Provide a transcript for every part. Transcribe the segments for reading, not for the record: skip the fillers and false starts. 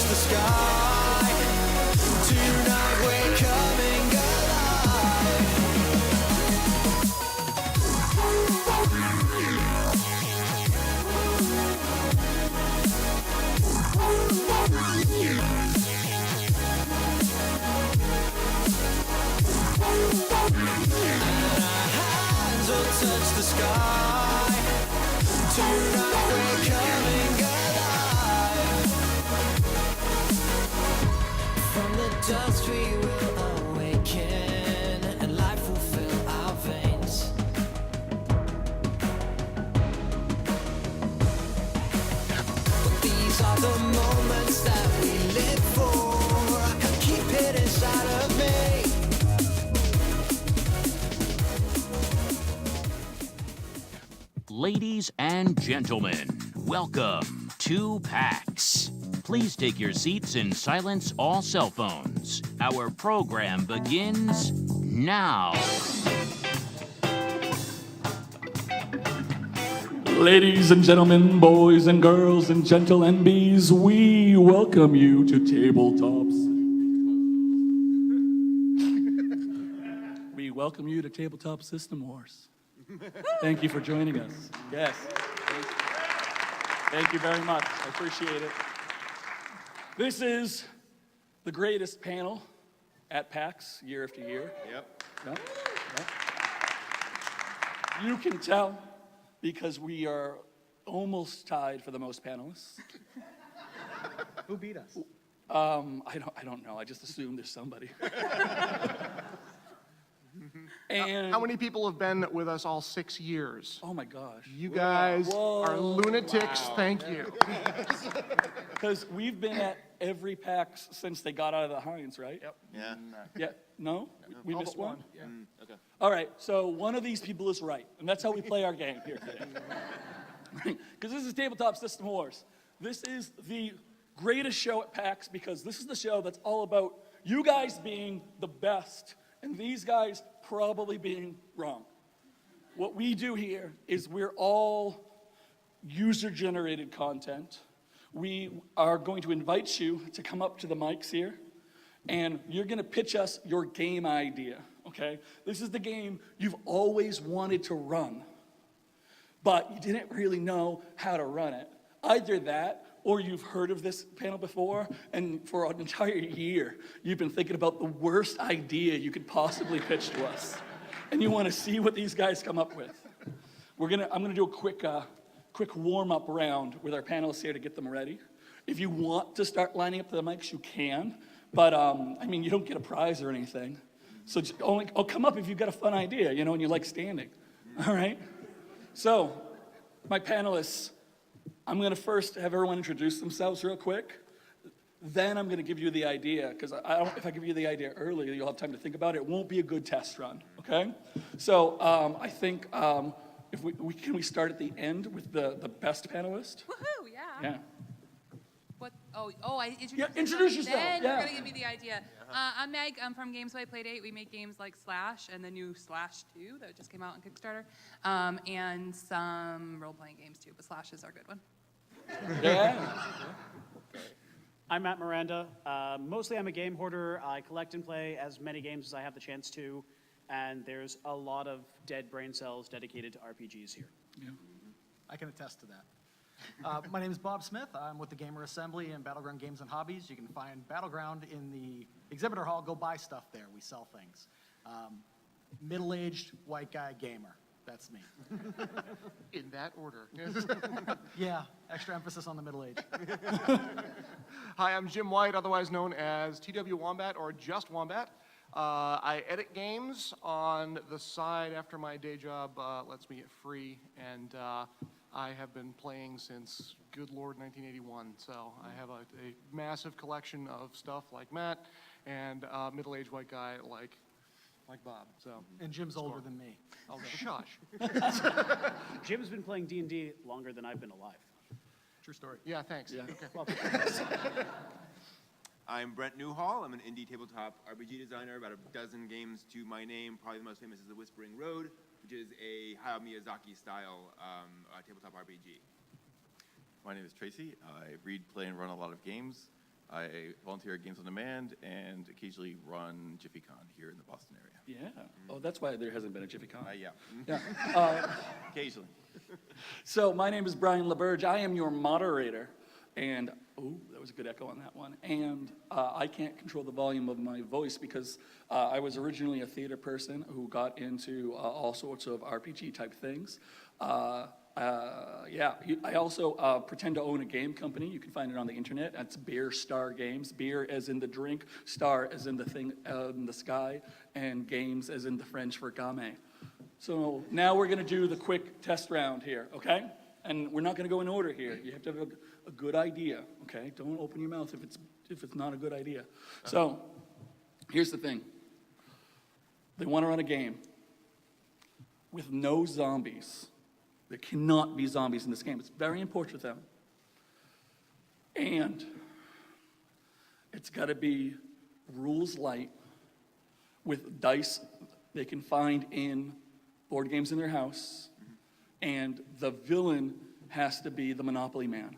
the sky. Tonight we're coming alive. And our hands will touch the sky. Tonight we're coming alive. From the dust we will awaken, and life will fill our veins. But these are the moments that we live for. Keep it inside of me. Ladies and gentlemen, welcome to PAX. Please take your seats and silence all cell phones. Our program begins now. Ladies and gentlemen, boys and girls and gentle NBs, we welcome you to Tabletops. We welcome you to Tabletop System Wars. Thank you for joining us. Yes. Thank you very much. I appreciate it. This is the greatest panel at PAX year after year. Yep. Yep. You can tell because we are almost tied for the most panelists. Who beat us? I don't know. I just assume there's somebody. And How many people have been with us all 6 years? oh my gosh. You guys are lunatics. Wow. Thank you. Because we've been at every PAX since they got out of the Heinz, right? Yep. Yeah. Yeah. No? We All missed but one? Yeah. Okay. All right, so one of these people is right, and that's how we play our game here today. Because this is Tabletop System Wars. This is the greatest show at PAX because this is the show that's all about you guys being the best and these guys probably being wrong. What we do here is we're all user-generated content. We are going to invite you to come up to the mics here, and you're gonna pitch us your game idea, okay? This is the game you've always wanted to run, but you didn't really know how to run it. Either that, or you've heard of this panel before, and for an entire year, you've been thinking about the worst idea you could possibly pitch to us. And you wanna see what these guys come up with. I'm gonna do a quick warm-up round with our panelists here to get them ready. If you want to start lining up to the mics, you can, but I mean, you don't get a prize or anything. So just come up if you've got a fun idea, you know, and you like standing, all right? So, my panelists, I'm gonna first have everyone introduce themselves real quick. Then I'm gonna give you the idea, because if I give you the idea early, you'll have time to think about it. It won't be a good test run, okay? So I think if can we start at the end with the best panelist? Woohoo, yeah. Yeah. What? I introduced Yeah, introduce yourself, Then yeah. you're going to give me the idea. I'm Meg. I'm from Games by Playdate. We make games like Slash and the new Slash 2 that just came out on Kickstarter. And some role-playing games too, but Slash is our good one. Yeah. I'm Matt Miranda. Mostly I'm a game hoarder. I collect and play as many games as I have the chance to, and there's a lot of dead brain cells dedicated to RPGs here. Yeah. I can attest to that. My name is Bob Smith. I'm with the Gamer Assembly and Battleground Games and Hobbies. You can find Battleground in the exhibitor hall. Go buy stuff there. We sell things. Middle-aged white guy gamer. That's me. In that order. Yeah, extra emphasis on the middle age. Hi, I'm Jim White, otherwise known as TW Wombat or just Wombat. I edit games on the side after my day job lets me get free, and I have been playing since, good Lord, 1981. So I have a massive collection of stuff like Matt and middle-aged white guy like Bob. So And Jim's older than me. oh, shush. Jim's been playing D&D longer than I've been alive. True story. Yeah, thanks. Yeah. Okay. I'm Brent Newhall. I'm an indie tabletop RPG designer. About a dozen games to my name. Probably the most famous is The Whispering Road, which is a Hayao Miyazaki-style tabletop RPG. My name is Tracy. I read, play, and run a lot of games. I volunteer at Games on Demand and occasionally run JiffyCon here in the Boston area. Yeah. Oh, that's why there hasn't been a JiffyCon. Yeah. Yeah. Occasionally. So my name is Brian LaBerge. I am your moderator. And, oh, that was a good echo on that one. And I can't control the volume of my voice because I was originally a theater person who got into all sorts of RPG type things. I also pretend to own a game company. You can find it on the internet. That's Beer Star Games. Beer as in the drink, star as in the thing in the sky, and games as in the French for gamin. So now we're going to do the quick test round here, okay? And we're not going to go in order here. You have to have a good idea, okay? Don't open your mouth if it's not a good idea. So here's the thing. They want to run a game with no zombies. There cannot be zombies in this game. It's very important to them. And it's got to be rules light with dice they can find in board games in their house. And the villain has to be the Monopoly man.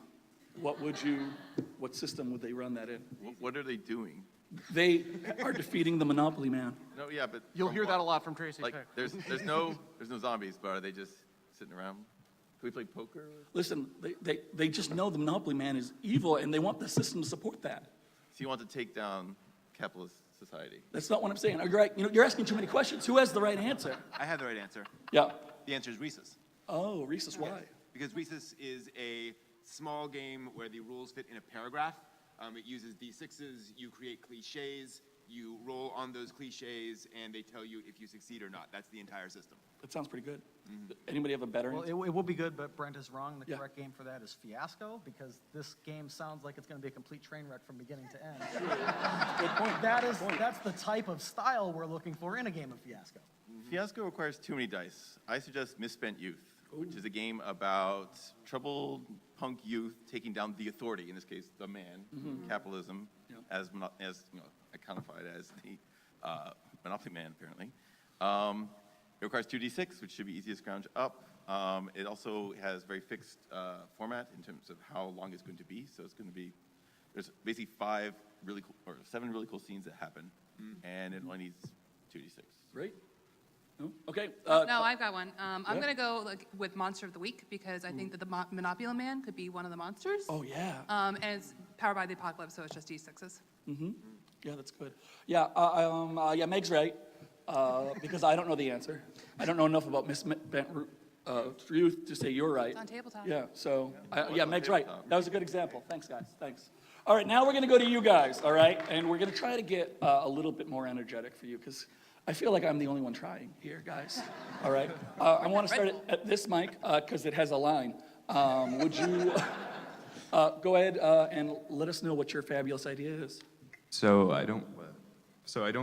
What system would they run that in? What are they doing? They are defeating the Monopoly man. No, yeah, but You'll hear that a lot from Tracy. like there's no zombies, but are they just sitting around? Can we play poker? Listen, they just know the Monopoly man is evil, and they want the system to support that. So you want to take down capitalist society? That's not what I'm saying. You're right. You're asking too many questions. Who has the right answer? I have the right answer. Yeah. The answer is Rhesus. Oh, Rhesus, why? Because Rhesus is a small game where the rules fit in a paragraph. It uses D6s, you create cliches, you roll on those cliches, and they tell you if you succeed or not. That's the entire system. That sounds pretty good. Anybody have a better Well, answer? it will be good, but Brent is wrong. The Yeah. correct game for that is Fiasco, because this game sounds like it's going to be a complete train wreck from beginning to end. Good point. That's the type of style we're looking for in a game of Fiasco. Fiasco requires too many dice. I suggest Misspent Youth, which is a game about troubled punk youth taking down the authority, in this case, the man, capitalism, Yep. as iconified as the Monopoly man, apparently. It requires 2d6, which should be easy to scrounge up. It also has very fixed format in terms of how long it's going to be. So it's going to be, there's basically 7 really cool scenes that happen, and it only needs 2d6. Great. No? Okay. No, I've got one. I'm yeah. going to go with Monster of the Week because I think that the Monopoly Man could be one of the monsters. Oh, yeah. And it's powered by the apocalypse, so it's just D6s. Yeah, that's good. Yeah, Meg's right, because I don't know the answer. I don't know enough about Misspent Youth to say you're right. It's on Tabletop. Yeah, so, Yeah, Meg's right. Tabletop. That was a good example. Thanks, guys. Thanks. All right, now we're going to go to you guys, all right? And we're going to try to get a little bit more energetic for you, because I feel like I'm the only one trying here, guys. All right? I want to start at this mic, because it has a line. Would you go ahead and let us know what your fabulous idea is? So I don't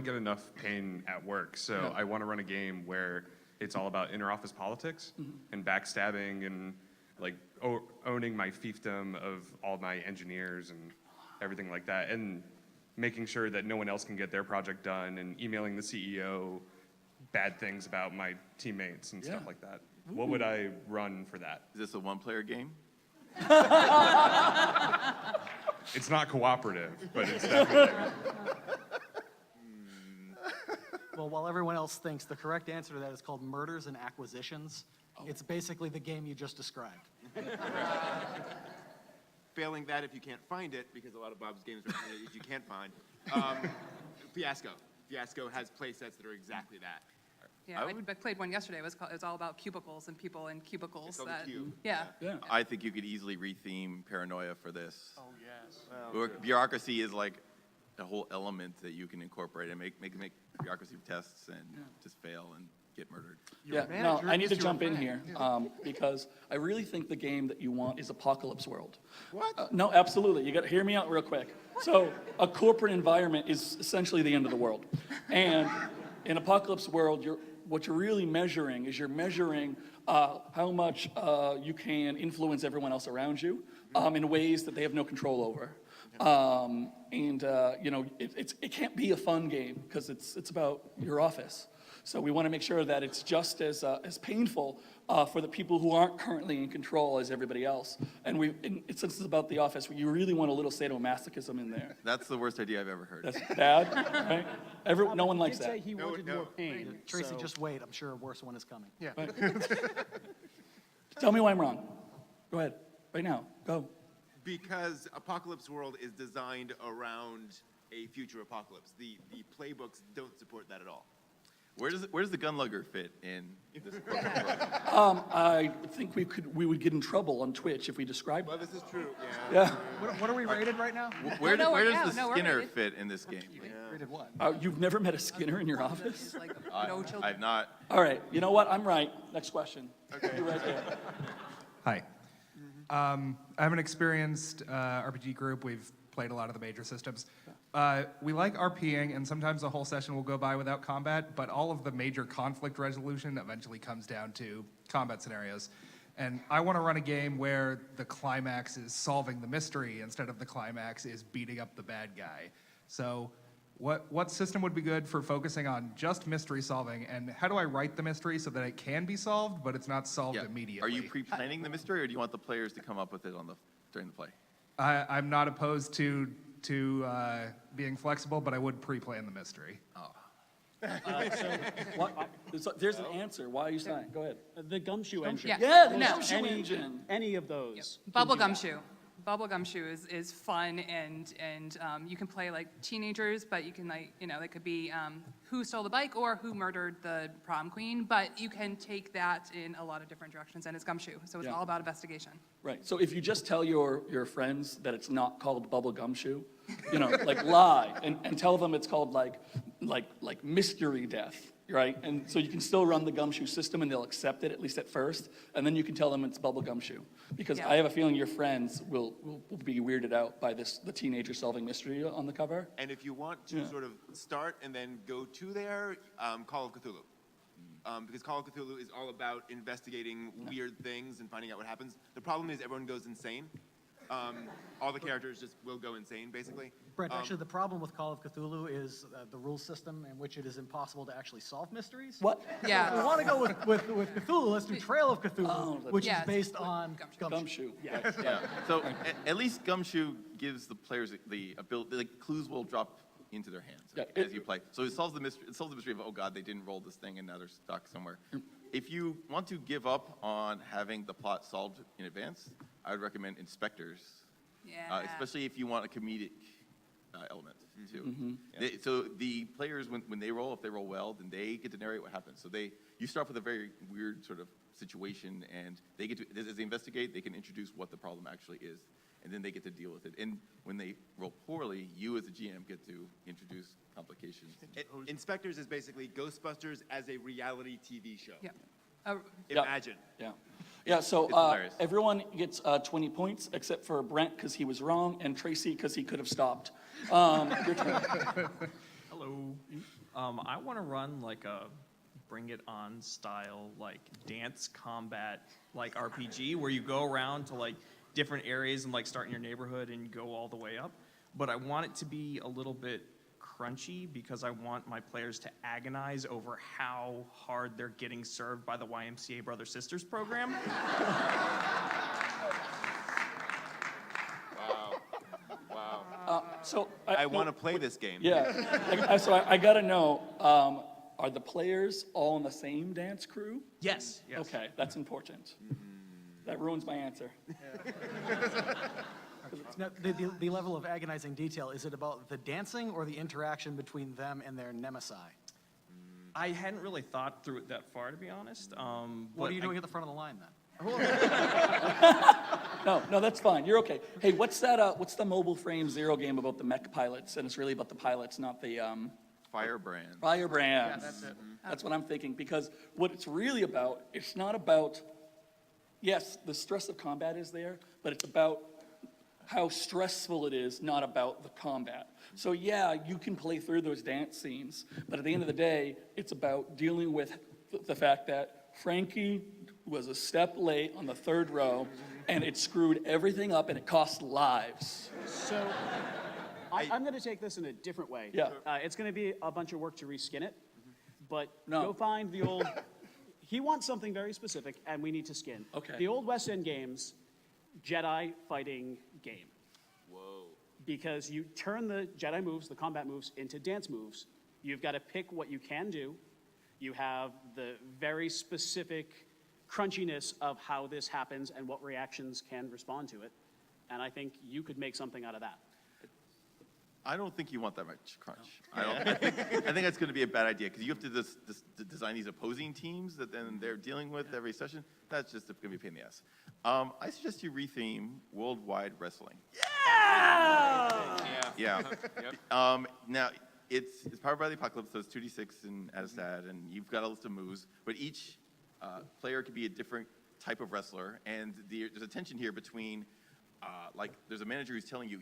get enough pain at work. So I want to run a game where it's all about inter-office politics and backstabbing and like owning my fiefdom of all my engineers and everything like that, and making sure that no one else can get their project done, and emailing the CEO bad things about my teammates and stuff like that. What would I run for that? Is this a one-player game? It's not cooperative, but it's definitely. Well, while everyone else thinks, the correct answer to that is called Murders and Acquisitions. It's basically the game you just described. Failing that if you can't find it, because a lot of Bob's games are you can't find. Fiasco. Fiasco has play sets that are exactly that. Yeah, I played one yesterday. It was all about cubicles and people in cubicles. It's called the Cube. Yeah. Yeah. I think you could easily retheme paranoia for this. Oh, yes. Or bureaucracy is like a whole element that you can incorporate and make bureaucracy tests and just fail and get murdered. Yeah, no, I need to jump in here because I really think the game that you want is Apocalypse World. What? No, absolutely. You got to hear me out real quick. So a corporate environment is essentially the end of the world. And in Apocalypse World, what you're really measuring is how much you can influence everyone else around you in ways that they have no control over. It can't be a fun game because it's about your office. So we want to make sure that it's just as painful for the people who aren't currently in control as everybody else. And since it's about The Office, you really want a little sadomasochism in there. That's the worst idea I've ever heard. That's bad, right? No one likes He did say that. he wanted more pain. Tracy, so- just wait. I'm sure a worse one is coming. Yeah. Tell me why I'm wrong. Go ahead, right now, go. Because Apocalypse World is designed around a future apocalypse. The playbooks don't support that at all. Where does the gun lugger fit in this program? I think we would get in trouble on Twitch if we described Well, it. this is true. Yeah. What are we rated right now? Where No, we're- does the no, we're Skinner rated. fit in this game? Rated what? You've never met a Skinner in your office? Just like no children. I've not. All right, you know what? I'm right. Next question. Okay. You're right there. Hi. I'm an experienced RPG group. We've played a lot of the major systems. We like RPing, and sometimes a whole session will go by without combat, but all of the major conflict resolution eventually comes down to combat scenarios. And I want to run a game where the climax is solving the mystery instead of the climax is beating up the bad guy. So what system would be good for focusing on just mystery solving, and how do I write the mystery so that it can be solved, but it's not solved Yeah. immediately? Are you pre-planning the mystery, or do you want the players to come up with it during the play? I'm not opposed to being flexible, but I would pre-plan the mystery. There's an answer. Why are you saying? Go ahead. The Gumshoe engine. Yeah. Yeah, the No. Gumshoe engine. Any of those. Bubble Gumshoe. Bubble Gumshoe is fun, and you can play like teenagers, but you can it could be who stole the bike or who murdered the prom queen, but you can take that in a lot of different directions, and it's Gumshoe, so it's Yeah. all about investigation. Right. So if you just tell your friends that it's not called bubble gumshoe, like lie and tell them it's called like mystery death, right? And so you can still run the gumshoe system and they'll accept it, at least at first, and then you can tell them it's bubble gumshoe. Because Yeah. I have a feeling your friends will be weirded out by the teenager solving mystery on the cover. And if you want to sort of start and then go to there, Call of Cthulhu. Because Call of Cthulhu is all about investigating weird things and finding out what happens. The problem is everyone goes insane. All the characters just will go insane, basically. Brent, actually, the problem with Call of Cthulhu is the rule system in which it is impossible to actually solve mysteries. What? Yeah. If we want to go with Cthulhu, let's do Trail of Cthulhu, Oh, which Yeah, is based on Gumshoe. Gumshoe. Yeah. So at least Gumshoe gives the players the ability. Like, clues will drop into their hands Yeah, as you play. So it solves the mystery. It solves the mystery of, oh God, they didn't roll this thing and now they're stuck somewhere. If you want to give up on having the plot solved in advance, I would recommend Inspectors. Yeah. Especially if you want a comedic element too. So the players, when they roll, if they roll well, then they get to narrate what happens. So you start with a very weird sort of situation, and they get to, as they investigate, they can introduce what the problem actually is, and then they get to deal with it. And when they roll poorly, you as a GM get to introduce complications. Inspectors is basically Ghostbusters as a reality TV show. Yeah. Imagine. Yeah, so It's hilarious. everyone gets 20 points except for Brent because he was wrong and Tracy because he could have stopped. Your turn. Hello. I want to run like a Bring It On style, like dance combat, like RPG, where you go around to like different areas and like start in your neighborhood and go all the way up. But I want it to be a little bit crunchy because I want my players to agonize over how hard they're getting served by the YMCA Brother Sisters program. So I want to play this game. Yeah. So I got to know, are the players all in the same dance crew? Yes. Okay, that's important. That ruins my answer. Now, the level of agonizing detail, is it about the dancing or the interaction between them and their nemesis? I hadn't really thought through it that far, to be honest. What are you doing at the front of the line then? No, that's fine. You're okay. Hey, what's the Mobile Frame Zero game about the mech pilots? And it's really about the pilots, not the Firebrand. Firebrands. That's it. That's what I'm thinking, because what it's really about, it's not about, yes, the stress of combat is there, but it's about how stressful it is, not about the combat. So yeah, you can play through those dance scenes, but at the end of the day, it's about dealing with the fact that Frankie was a step late on the third row, and it screwed everything up, and it cost lives. So I'm going to take this in a different way. Yeah. It's going to be a bunch of work to reskin it. but No. go find the old. He wants something very specific, and we need to skin. Okay. The old West End Games Jedi fighting game. Whoa. Because you turn the Jedi moves, the combat moves, into dance moves. You've got to pick what you can do. You have the very specific crunchiness of how this happens and what reactions can respond to it. And I think you could make something out of that. I don't think you want that much crunch. I think that's going to be a bad idea because you have to design these opposing teams that then they're dealing with every session. That's just going to be a pain in the ass. I suggest you retheme worldwide wrestling. Yeah. Now, it's powered by the Apocalypse, so it's 2d6 and add a stat, and you've got a list of moves, but each player could be a different type of wrestler, and there's a tension here between, like, there's a manager who's telling you,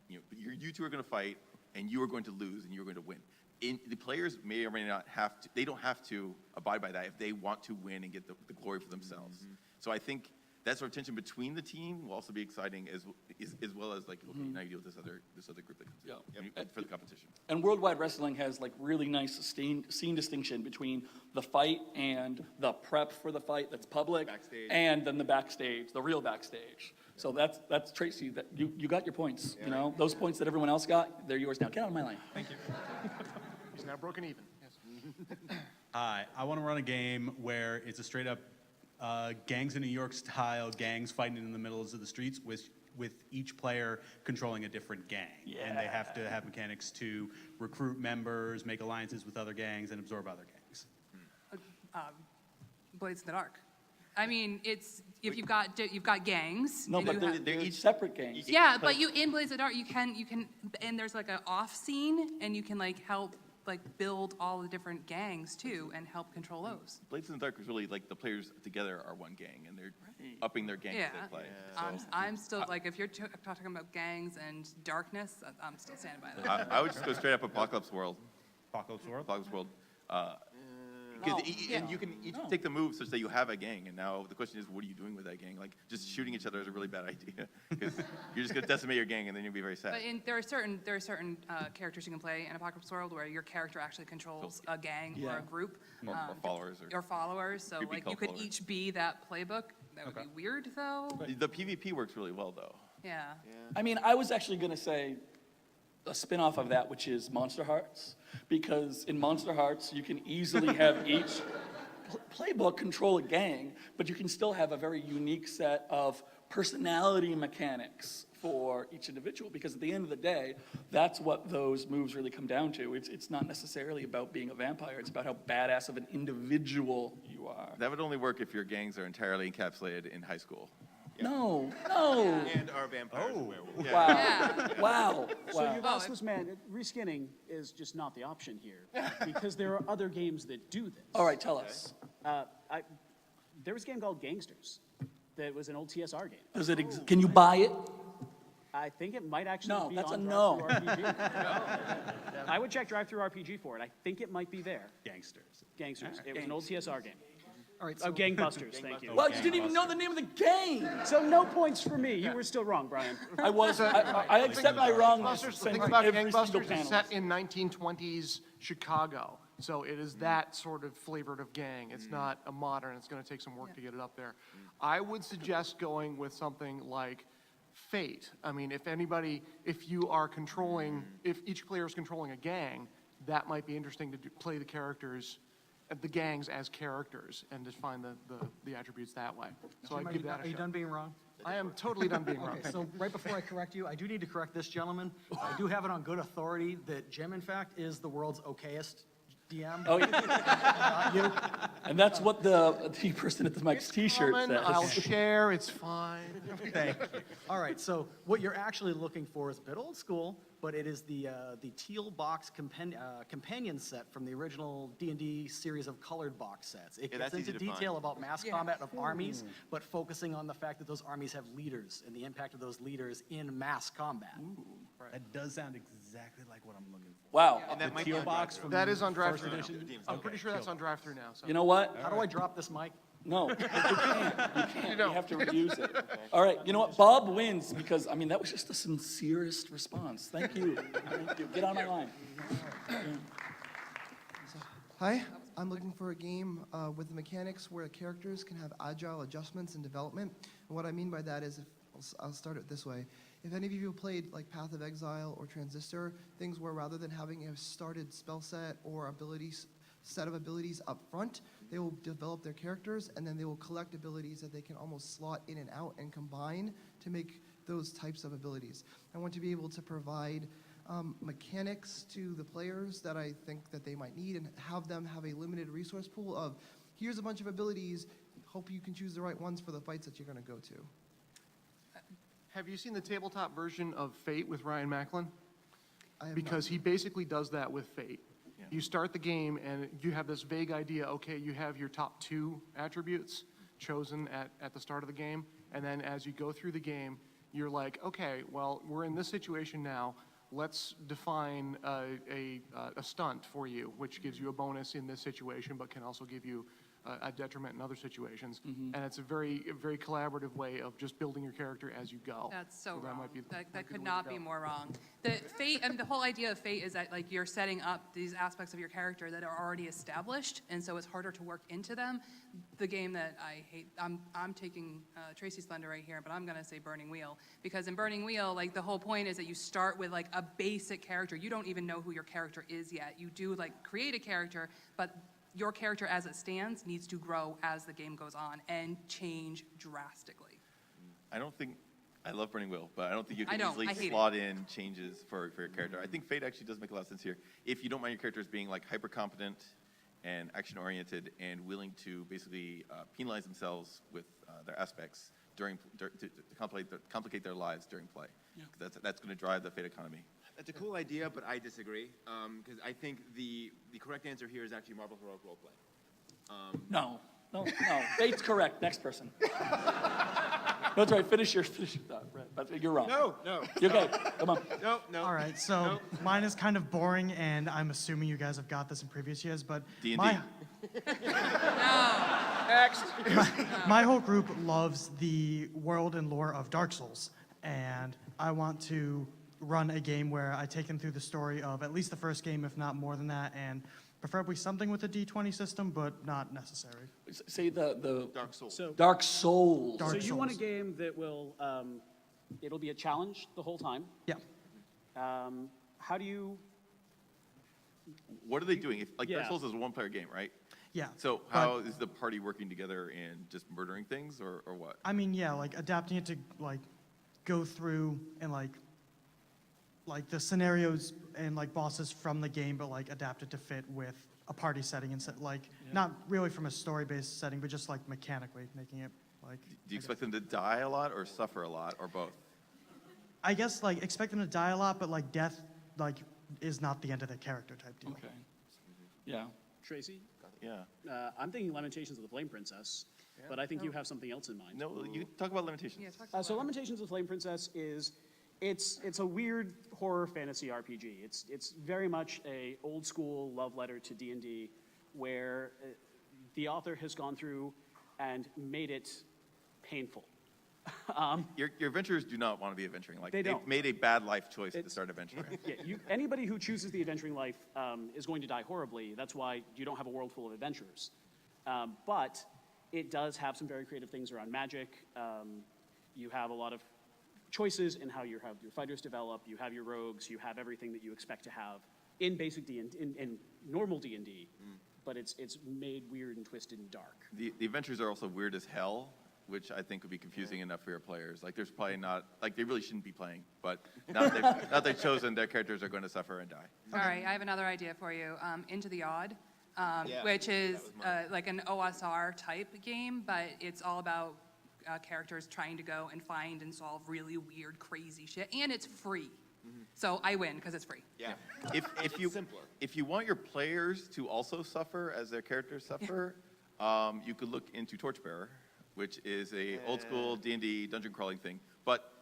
you two are going to fight, and you are going to lose, and you're going to win. The players may or may not have to, they don't have to abide by that if they want to win and get the glory for themselves. Mm-hmm. So I think that sort of tension between the team will also be exciting as well as like, okay, now you deal with this other group that comes in for the competition. And Worldwide Wrestling has like really nice scene distinction between the fight and the prep for the fight that's public, Backstage. and then the backstage, the real backstage. So that's Tracy. That you got your points. You know those points that everyone else got, they're yours now. Get out of my line. Thank you. He's now broken even. Yes. Hi, I want to run a game where it's a straight up gangs in New York style, gangs fighting in the middle of the streets with each player controlling a different gang. Yeah. And they have to have mechanics to recruit members, make alliances with other gangs, and absorb other gangs. Blades in the Dark. I mean, it's if you've got gangs. No, and but you they're, have- they're each separate gangs. Yeah, but you in Blades of the Dark, you can, and there's like an off scene, and you can like help like build all the different gangs too, and help control those. Blades in the Dark is really like the players together are one gang, and they're upping their gang Yeah, as they play. I'm still like if you're talking about gangs and darkness, I'm still standing by that. I would just go straight up Apocalypse World. Apocalypse World? Apocalypse World. No. And you can each take the move such that you have a gang, and now the question is, what are you doing with that gang? Like, just shooting each other is a really bad idea, because you're just going to decimate your gang, and then you'll be very sad. But there are certain characters you can play in Apocalypse World where your character actually controls a gang or a group. Or followers. Or followers, so Creepy like cult you could followers. each be that playbook. That would be weird though. The PvP works really well, though. Yeah. I mean, I was actually going to say a spin-off of that, which is Monster Hearts, because in Monster Hearts, you can easily have each playbook control a gang, but you can still have a very unique set of personality mechanics for each individual, because at the end of the day, that's what those moves really come down to. It's not necessarily about being a vampire, it's about how badass of an individual you are. That would only work if your gangs are entirely encapsulated in high school. No. And our vampires and werewolves. Wow. Yeah. Wow. So Wow. you've asked this man, reskinning is just not the option here, because there are other games that do this. All right, tell us. There was a game called Gangsters that was an old TSR game. Does it? Can you buy it? I think it might actually No, be that's on a no. Drive-Thru RPG. I would check Drive-Thru RPG for it. I think it might be there. Gangsters. Gangsters. It was an old TSR game. All right, Oh, Gangbusters, thank you. Well, you didn't even know the name of the game. So no points for me. You were still wrong, Brian. I accept my wrongness. The since thing about every single Gangbusters is panelist. set in 1920s Chicago. So it is that sort of flavored of gang. It's not a modern. It's going to take some work to get it up there. I would suggest going with something like Fate. I mean, if you are controlling, if each player is controlling a gang, that might be interesting to play the characters, the gangs as characters, and just find the attributes that way. So I'd give that a Are you shot. done being wrong? I am totally done being wrong. Okay, so right before I correct you, I do need to correct this gentleman. I do have it on good authority that Jim, in fact, is the world's okayest DM. Oh, yeah. Not you. And that's what the person at the Mike's T-shirt Common, I'll says. share, it's fine. Thank you. All right, so what you're actually looking for is a bit old school, but it is the teal box companion set from the original D&D series of colored box sets. It Yeah, gets that's easy into to find. detail about mass combat of armies, but focusing on the fact that those armies have leaders and the impact of those leaders in mass combat. That does sound exactly like what I'm looking for. Wow. And that The might be teal on box Drive-Thru. from That is on first Drive-Thru. edition? I'm pretty sure that's on Drive-Thru now. So. You know what? How do I drop this mic? No, you can't. You have to reuse it. Okay. All right, you know what? Bob wins because, I mean, that was just the sincerest response. Thank you. Thank you. Get on my line. Hi, I'm looking for a game with the mechanics where characters can have agile adjustments and development. And what I mean by that is, I'll start it this way. If any of you have played like Path of Exile or Transistor, things where rather than having a started spell set or set of abilities up front, they will develop their characters and then they will collect abilities that they can almost slot in and out and combine to make those types of abilities. I want to be able to provide mechanics to the players that I think that they might need and have them have a limited resource pool of, here's a bunch of abilities, hope you can choose the right ones for the fights that you're going to go to. Have you seen the tabletop version of Fate with Ryan Macklin? I have Because not. he basically does that with Fate. Yeah. You start the game and you have this vague idea, okay, you have your top 2 attributes chosen at the start of the game, and then as you go through the game, you're like, okay, well, we're in this situation now, let's define a stunt for you, which gives you a bonus in this situation, but can also give you a detriment in other situations. And it's a very, very collaborative way of just building your character as you go. That's so that wrong. might be- That might be could the way not to be go. more wrong. The fate, and the whole idea of fate is that like you're setting up these aspects of your character that are already established, and so it's harder to work into them. The game that I hate, I'm taking Tracy's thunder right here, but I'm gonna say Burning Wheel, because in Burning Wheel, like the whole point is that you start with like a basic character. You don't even know who your character is yet. You do like create a character, but your character as it stands needs to grow as the game goes on and change drastically. I don't think, I love Burning Wheel, but I don't think you can I easily hate it. slot in changes for your character. I think Fate actually does make a lot of sense here. If you don't mind your characters being like hyper competent and action oriented and willing to basically penalize themselves with their aspects to complicate their lives during play. Yeah. 'Cause that's going to drive the Fate economy. That's a cool idea, but I disagree. Because I think the correct answer here is actually Marvel Heroic Roleplay. No. Fate's correct. Next person. That's right. Finish your thought. Right. But you're wrong. No. You're okay. Come on. No. All right, so mine is kind of boring, and I'm assuming you guys have got this in previous years, but D&D. Next. my whole group loves the world and lore of Dark Souls, and I want to run a game where I take them through the story of at least the first game, if not more than that, and preferably something with a D20 system, but not necessary. Say the Dark Souls. So, Dark Souls. Dark so you want a Souls. game that will, it'll be a challenge the whole time. Yeah. How do you, What are they doing? If, like Dark Yeah. Souls is a one-player game, right? Yeah. So but- how is the party working together and just murdering things, or what? I mean, yeah, like adapting it to like go through and like the scenarios and like bosses from the game, but like adapted to fit with a party setting and like not really from a story-based setting, but just like mechanically making it like. Do you expect them to die a lot or suffer a lot or both? I guess like expect them to die a lot, but like death like is not the end of the character type deal. Okay. Yeah. Tracy? Yeah. I'm thinking Lamentations of the Flame Princess, but I think you have something else in mind. No, you talk about limitations. Yeah, talk about So Lamentations of the Flame Princess is, it's a weird horror fantasy RPG. It's very much a old school love letter to D&D, where the author has gone through and made it painful. Your adventurers do not want to be adventuring. Like They they've don't. made a bad life choice to It's- start adventuring. Yeah, anybody who chooses the adventuring life is going to die horribly. That's why you don't have a world full of adventurers. But it does have some very creative things around magic. You have a lot of choices in how you have your fighters develop. You have your rogues. You have everything that you expect to have in basic D&D, in normal D&D. But it's made weird and twisted and dark. The adventures are also weird as hell, which I think would be confusing enough for your players. Like there's probably not, like they really shouldn't be playing, but now that they've chosen, their characters are going to suffer and die. All right, I have another idea for you. Into the Odd, Yeah, which is that was mine. like an OSR type game, but it's all about characters trying to go and find and solve really weird, crazy shit, and it's free. So I win because it's free. Yeah. Simpler. If you want your players to also suffer as their characters suffer, you could look into Torchbearer, which is a old school D&D dungeon crawling thing. But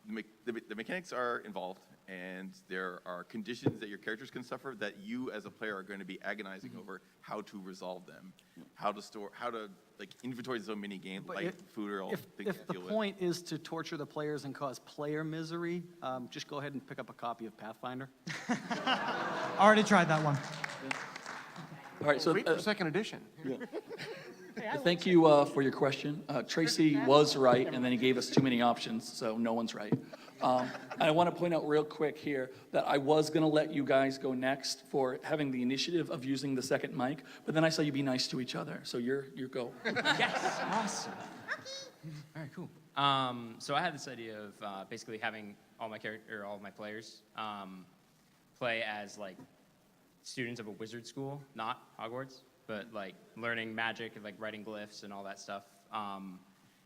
the mechanics are involved, and there are conditions that your characters can suffer that you as a player are going to be agonizing over how to resolve them, how to like inventory the mini game, But like food or all things If to the deal with. point is to torture the players and cause player misery, just go ahead and pick up a copy of Pathfinder. Already tried that one. All right, so Wait for second edition. thank you for your question. Tracy was right, and then he gave us too many options, so no one's right. I want to point out real quick here that I was going to let you guys go next for having the initiative of using the second mic, but then I saw you be nice to each other, so you're go. Yes, awesome. All right, cool. So I had this idea of basically having all my players play as like students of a wizard school, not Hogwarts, but like learning magic and like writing glyphs and all that stuff,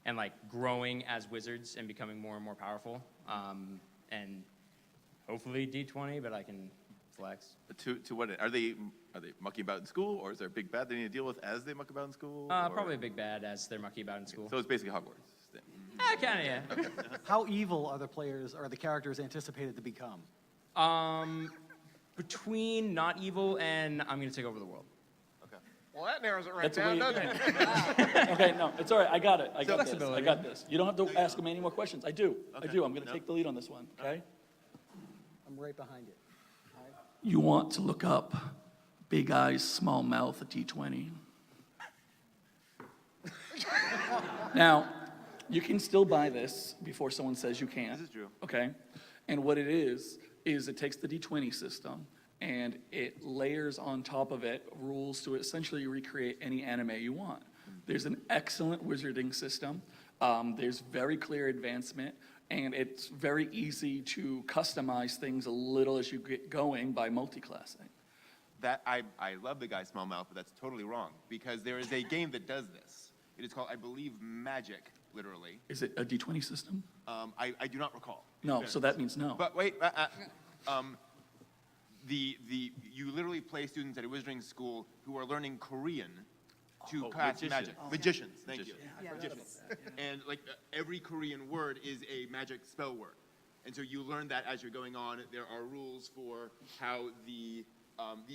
and like growing as wizards and becoming more and more powerful, and hopefully D20, but I can flex. To what end? Are they mucking about in school, or is there a big bad they need to deal with as they muck about in school? Probably a big bad as they're mucking about in school. So it's basically Hogwarts. Kind of, yeah. Okay. How evil are the players or the characters anticipated to become? Between not evil and I'm going to take over the world. Well, that narrows it right That's down, the way doesn't it? Okay, no, it's all right. I got it. I got this. I Flexibility. got this. You don't have to ask him any more questions. I do. I do. I'm going to take the lead on this one, okay? I'm right behind it. You want to look up big eyes, small mouth, a D20. Now, you can still buy this before someone says you can't. This is true. Okay? And what it is it takes the D20 system and it layers on top of it rules to essentially recreate any anime you want. There's an excellent wizarding system. There's very clear advancement, and it's very easy to customize things a little as you get going by multi-classing. That I love the guy Small Mouth, but that's totally wrong because there is a game that does this. It is called, I believe, Magic, literally. Is it a D20 system? I do not recall. No, so that means no. But wait, you literally play students at a wizarding school who are learning Korean to cast magic. Magicians, thank you. Magicians. And like every Korean word is a magic spell word. And so you learn that as you're going on. There are rules for how the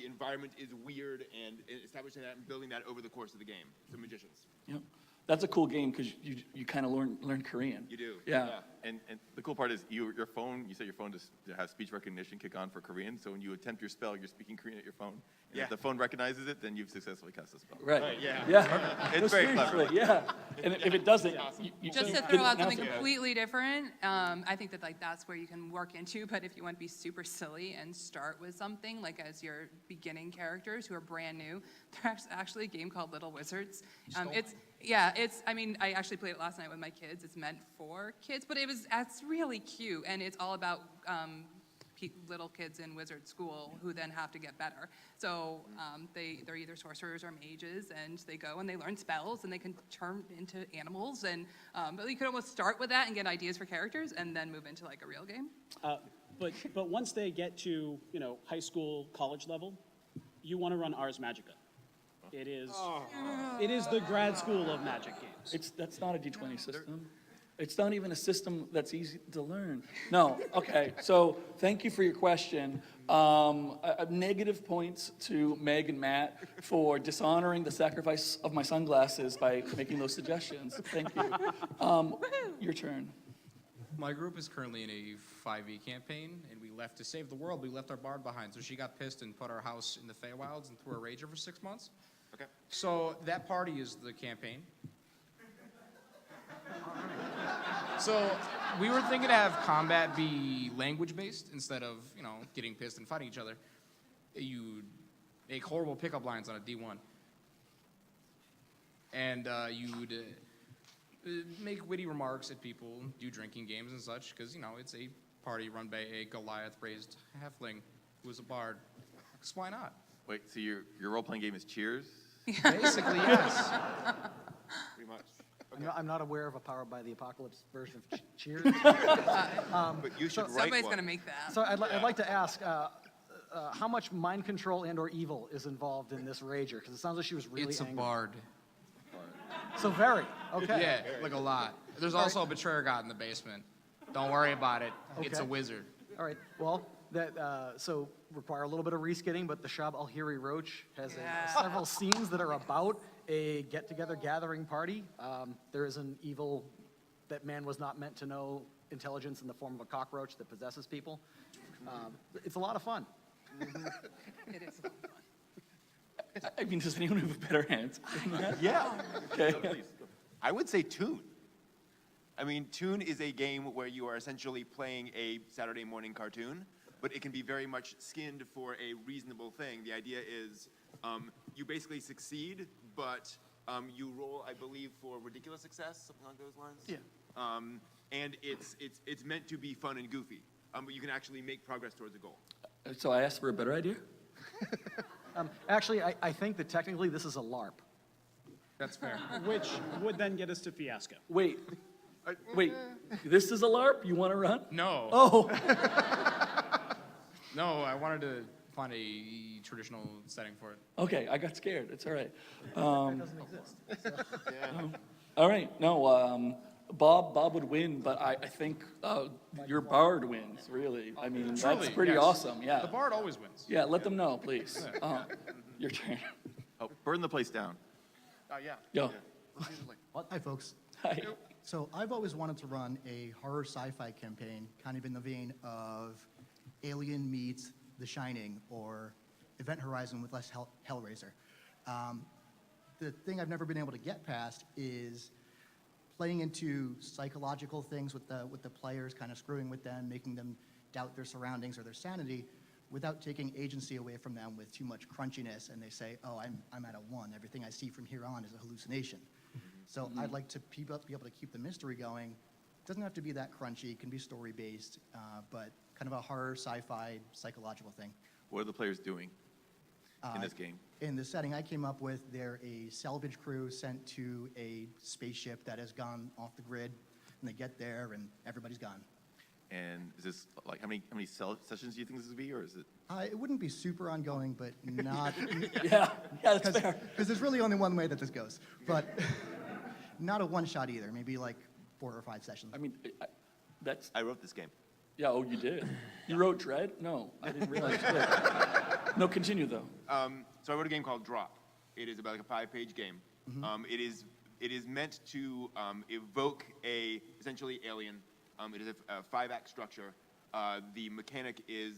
environment is weird and establishing that and building that over the course of the game. So magicians. Yep. That's a cool game because you kind of learn Korean. You do. Yeah. And the cool part is you set your phone to have speech recognition kick on for Korean. So when you attempt your spell, you're speaking Korean at your phone. And if the phone recognizes it, then you've successfully cast the spell. Right. Yeah. Yeah. It's very clever. Seriously, yeah. And if it doesn't, you Just to didn't throw out announce something it. completely different, I think that like that's where you can work into. But if you want to be super silly and start with something like as your beginning characters who are brand new, there's actually a game called Little Wizards. I mean, I actually played it last night with my kids. It's meant for kids, but it's really cute, and it's all about little kids in wizard school who then have to get better. So they're either sorcerers or mages, and they go and they learn spells, and they can turn into animals. And but you could almost start with that and get ideas for characters, and then move into like a real game. But once they get to high school, college level, you want to run Ars Magica. It is the grad school of magic games. That's not a D20 system. It's not even a system that's easy to learn. No, okay, so thank you for your question. Negative points to Meg and Matt for dishonoring the sacrifice of my sunglasses by making those suggestions. Thank you. Your turn. My group is currently in a 5e campaign, and we left to save the world. We left our bard behind, so she got pissed and put our house in the Feywilds and threw a rager for 6 months. Okay. So that party is the campaign. So we were thinking to have combat be language-based instead of, getting pissed and fighting each other. You make horrible pickup lines on a D1. And you'd make witty remarks at people, do drinking games and such, because, it's a party run by a Goliath-raised halfling who is a bard. Because why not? Wait, so your role-playing game is Cheers? Basically, yes. Pretty much. I'm not aware of a Powered by the Apocalypse version of Cheers. But you should write Somebody's one. gonna make that. So I'd like to ask, how much mind control and/or evil is involved in this rager? Because it sounds like she was really It's a angry. bard. So very. Okay. Yeah, like a lot. There's also a betrayer god in the basement. Don't worry about it. It's a Okay. wizard. All right. Well, so require a little bit of reskitting, but the Shab Alhiri Roach has several scenes that are about a get-together gathering party. There is an evil that man was not meant to know intelligence in the form of a cockroach that possesses people. It's a lot of fun. It is. I mean, does anyone have a better answer than that? Yeah. Okay. I would say Toon. I mean, Toon is a game where you are essentially playing a Saturday morning cartoon, but it can be very much skinned for a reasonable thing. The idea is you basically succeed, but you roll, I believe, for ridiculous success, something along those lines. Yeah. And it's meant to be fun and goofy, but you can actually make progress towards a goal. So I asked for a better idea? Actually, I think that technically this is a LARP. That's fair. Which would then get us to Fiasco. Wait, this is a LARP? You want to run? No. Oh. No, I wanted to find a traditional setting for it. Okay, I got scared. It's all right. It doesn't exist. All right, no, Bob would win, but I think your bard wins, really. I mean, that's Truly, pretty yes. awesome, yeah. The bard always wins. Yeah, let them know, please. Your turn. Oh, burn the place down. Yeah. Yo. Well, hi, folks. Hi. So I've always wanted to run a horror sci-fi campaign, kind of in the vein of Alien meets The Shining or Event Horizon with less Hellraiser. The thing I've never been able to get past is playing into psychological things with the players, kind of screwing with them, making them doubt their surroundings or their sanity, without taking agency away from them with too much crunchiness, and they say, oh, I'm at a 1. Everything I see from here on is a hallucination. So I'd like to be able to keep the mystery going. It doesn't have to be that crunchy. It can be story-based, but kind of a horror, sci-fi, psychological thing. What are the players doing in this game? In the setting I came up with, they're a salvage crew sent to a spaceship that has gone off the grid, and they get there, and everybody's gone. And is this, like, how many sessions do you think this would be, or is it? It wouldn't be super ongoing, but not... yeah, that's fair. Because there's really only one way that this goes. But not a one-shot either, maybe like 4 or 5 sessions. I mean, I wrote this game. Yeah, oh, you did? You wrote Dread? No, I didn't realize you did. No, continue, though. So I wrote a game called Drop. It is about like a 5-page game. It is meant to evoke essentially alien. It is a 5-act structure. The mechanic is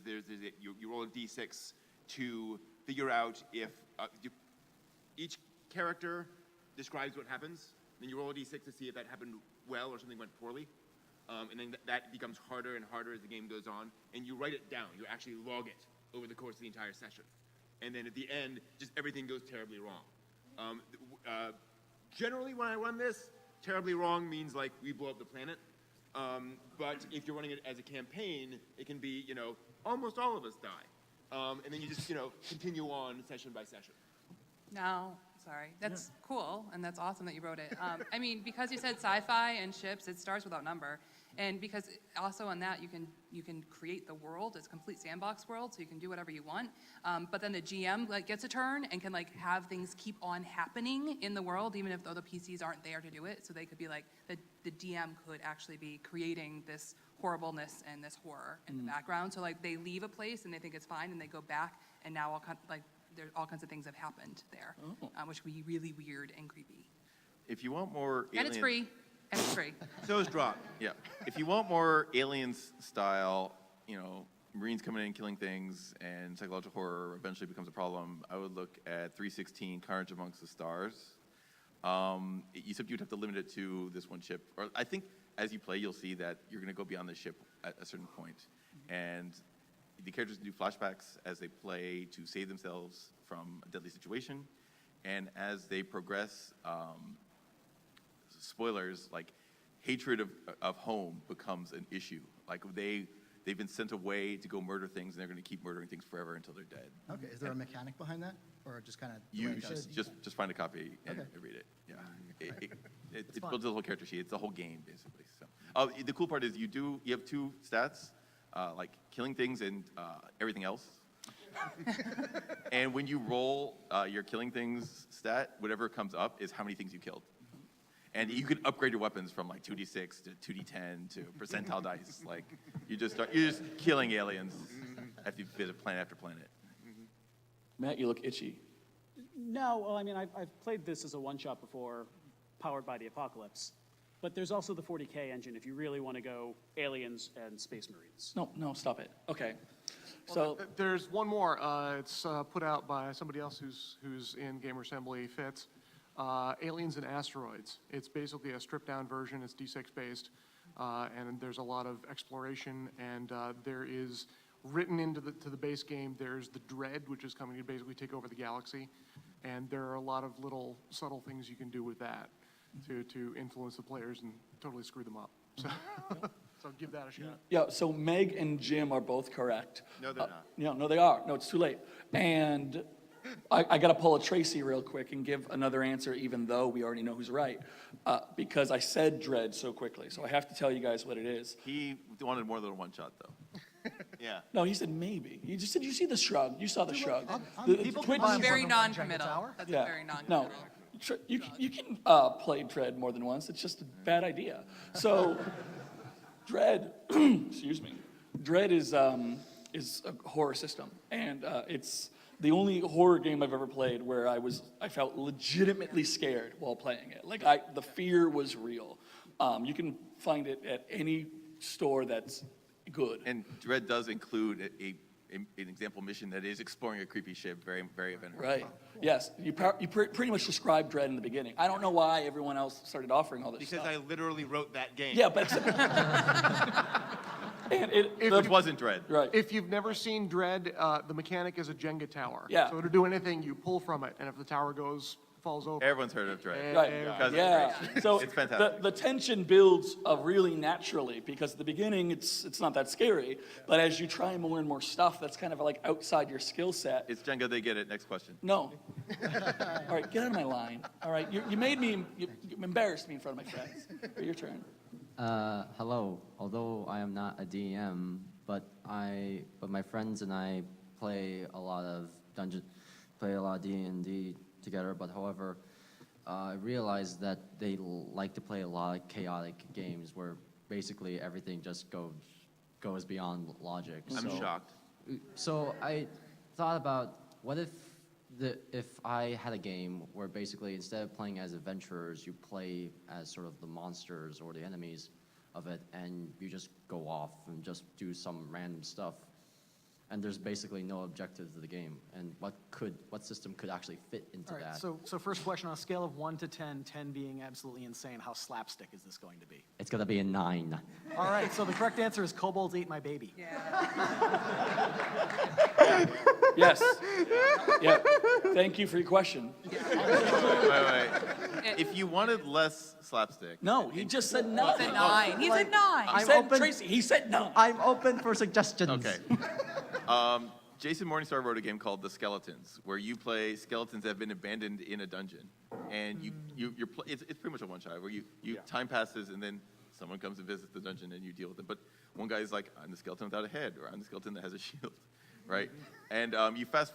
you roll a d6 to figure out if each character describes what happens. Then you roll a d6 to see if that happened well or something went poorly. And then that becomes harder and harder as the game goes on. And you write it down. You actually log it over the course of the entire session. And then at the end, just everything goes terribly wrong. Generally, when I run this, terribly wrong means like we blow up the planet. But if you're running it as a campaign, it can be, almost all of us die. And then you just, continue on session by session. No, sorry. That's cool, and that's awesome that you wrote it. I mean, because you said sci-fi and ships, it starts without number. And because also on that, you can create the world. It's a complete sandbox world, so you can do whatever you want. But then the GM gets a turn and can have things keep on happening in the world, even if the other PCs aren't there to do it. So they could be the DM could actually be creating this horribleness and this horror in the background. So they leave a place and they think it's fine, and they go back, and now there's all kinds of things have happened there, which would be really weird and creepy. If you want more And it's free. And it's free. So is Drop. Yeah. If you want more Aliens style, Marines coming in, killing things, and psychological horror eventually becomes a problem, I would look at 316 Carnage Amongst the Stars. Except you'd have to limit it to this one ship. Or I think as you play, you'll see that you're going to go beyond the ship at a certain point. And the characters do flashbacks as they play to save themselves from a deadly situation. And as they progress, spoilers, hatred of home becomes an issue. They've been sent away to go murder things, and they're going to keep murdering things forever until they're dead. Okay, is there a mechanic behind that? Or just kind of... You just find a copy and read it. Yeah. It builds a whole character sheet. It's the whole game, basically. So, the cool part is you have 2 stats, killing things and everything else. And when you roll your killing things stat, whatever comes up is how many things you killed. And you can upgrade your weapons from 2d6 to 2d10 to percentile dice. You're just killing aliens after you visit planet after planet. Matt, you look itchy. No, well, I mean, I've played this as a one-shot before, powered by the Apocalypse. But there's also the 40K engine if you really want to go aliens and space marines. No, stop it. Okay. So There's one more. It's put out by somebody else who's in Gamer Assembly, Fitz. Aliens and Asteroids. It's basically a stripped-down version. It's D6 based, and there's a lot of exploration. And there is written into the base game. There's the Dread, which is coming to basically take over the galaxy. And there are a lot of little subtle things you can do with that to influence the players and totally screw them up. So, so give that a shot. yeah, so Meg and Jim are both correct. No, they're not. Yeah, no, they are. No, it's too late. And I got to pull a Tracy real quick and give another answer, even though we already know who's right, because I said Dread so quickly. So I have to tell you guys what it is. He wanted more than a one shot, though. Yeah. No, he said maybe. He just said, you see the shrug. You saw the shrug. People Twitch- It's very non-committal. That's Yeah. very non-committal. No, you can play Dread more than once. It's just a bad idea. So, Dread, excuse me, Dread is a horror system, and it's the only horror game I've ever played where I felt legitimately scared while playing it. Like the fear was real. You can find it at any store that's good. And Dread does include an example mission that is exploring a creepy ship, very, very eventful. Right. Yes. You pretty much described Dread in the beginning. I don't know why everyone else started offering all this Because stuff. I literally wrote that game. Yeah, but Which wasn't Dread. Right. If you've never seen Dread, the mechanic is a Jenga tower. Yeah. So to do anything, you pull from it, and if the tower falls over. Everyone's heard of Dread. Right. Because Yeah. So it's fantastic. the tension builds really naturally because at the beginning it's not that scary, but as you try more and more stuff that's kind of like outside your skill set. It's Jenga, they get it. Next question. No. All right, get out of my line. All right, you made me, you embarrassed me in front of my friends. Your turn. Hello. Although I am not a DM, but my friends and I play a lot of D&D together. But however, I realized that they like to play a lot of chaotic games where basically everything just goes beyond logic. I'm shocked. So I thought about what if I had a game where basically instead of playing as adventurers, you play as sort of the monsters or the enemies of it, and you just go off and just do some random stuff, and there's basically no objective to the game. And what system could actually fit into All right, that? so first question on a scale of 1 to 10, 10 being absolutely insane, how slapstick is this going to be? It's gonna be a 9. All right, so the correct answer is Kobolds Ate My Baby. Yes. Yeah. Thank you for your question. Wait. If you wanted less slapstick. No, he just said no. He said 9. He said 9. He said Tracy. He said no. I'm open for suggestions. Okay. Jason Morningstar wrote a game called The Skeletons, where you play skeletons that have been abandoned in a dungeon, and it's pretty much a one-shot where time passes and then someone comes and visits the dungeon and you deal with it. But one guy's like, I'm the skeleton without a head, or I'm the skeleton that has a shield, right? And you fast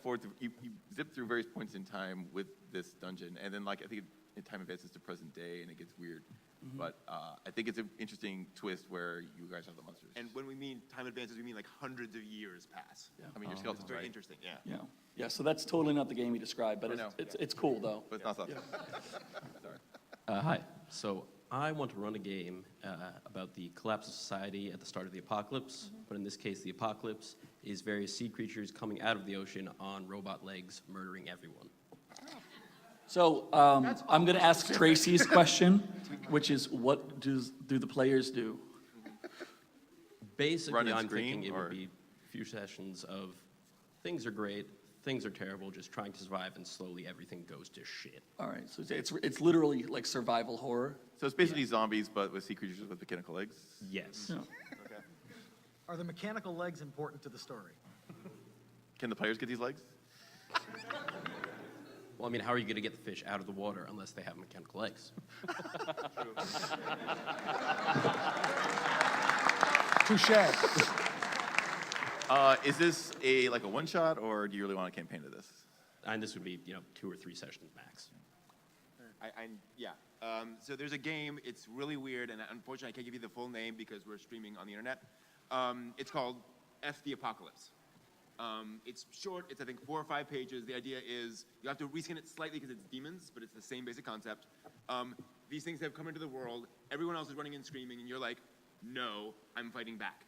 forward, you zip through various points in time with this dungeon, and then I think time advances to present day and it gets weird. Mm-hmm. But I think it's an interesting twist where you guys have the monsters. And when we mean time advances, we mean like hundreds of years pass. Yeah. I mean, your skeletons, It's very right? interesting, yeah. Yeah. Yeah. So that's totally not the game he described, but No. it's cool though. But it's not slapstick. Hi. So I want to run a game about the collapse of society at the start of the apocalypse. But in this case, the apocalypse is various sea creatures coming out of the ocean on robot legs, murdering everyone. So I'm going to ask Tracy's question, which is, what do the players do? Basically, Run and I'm scream, thinking it or- would be a few sessions of things are great, things are terrible, just trying to survive, and slowly everything goes to shit. All right, so it's literally like survival horror. So it's basically zombies, but with sea creatures with mechanical legs? Yes. Yeah. Are the mechanical legs important to the story? Can the players get these legs? Well, I mean, how are you going to get the fish out of the water unless they have mechanical legs? Touche. Is this a one-shot, or do you really want a campaign of this? And this would be, 2 or 3 sessions max. So there's a game. It's really weird, and unfortunately, I can't give you the full name because we're streaming on the internet. It's called F the Apocalypse. It's short. It's, I think, 4 or 5 pages. The idea is you have to reskin it slightly because it's demons, but it's the same basic concept. These things have come into the world. Everyone else is running and screaming, and you're like, no, I'm fighting back.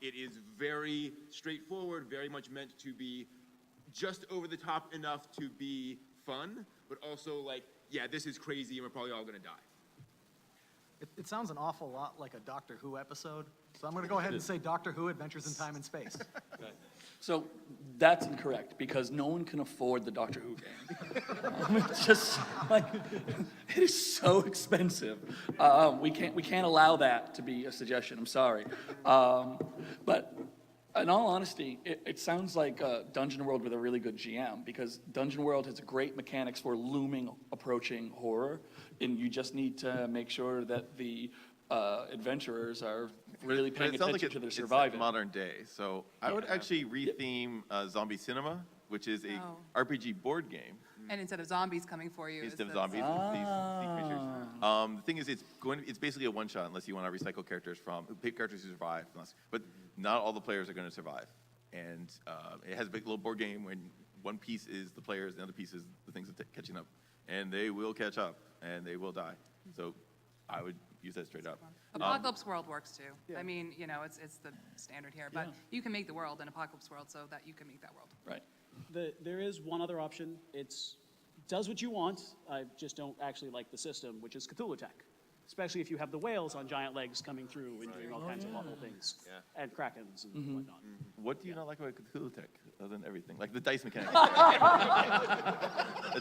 It is very straightforward, very much meant to be just over the top enough to be fun, but also like, yeah, this is crazy and we're probably all gonna die. It sounds an awful lot like a Doctor Who episode, so I'm going to go ahead and say Doctor Who Adventures in Time and Space. So that's incorrect, because no one can afford the Doctor Who game. It's just like, it is so expensive. We can't allow that to be a suggestion, I'm sorry. But in all honesty, it sounds like Dungeon World with a really good GM, because Dungeon World has great mechanics for looming, approaching horror, and you just need to make sure that the adventurers are really But paying it sounds attention like to their it's surviving. modern day. So I would actually retheme Zombie Cinema, which is a RPG board game. And instead of zombies coming for you, Instead of it's zombies, it's these sea creatures. The thing is, it's basically a one-shot unless you want to recycle characters pick characters who survive. But not all the players are going to survive. And it has a big little board game when one piece is the players, and the other piece is the things that catching up. And they will catch up, and they will die. So I would use that straight up. Apocalypse World works too. I mean, you know, it's the standard here, but you can make the world an Apocalypse World so that you can make that world. Right. There is one other option. It's does what you want. I just don't actually like the system, which is Cthulhu Tech. Especially if you have the whales on giant legs coming through and doing all kinds of awful things. And krakens and whatnot. What do you not like about Cthulhu Tech, other than everything? Like the dice mechanic. The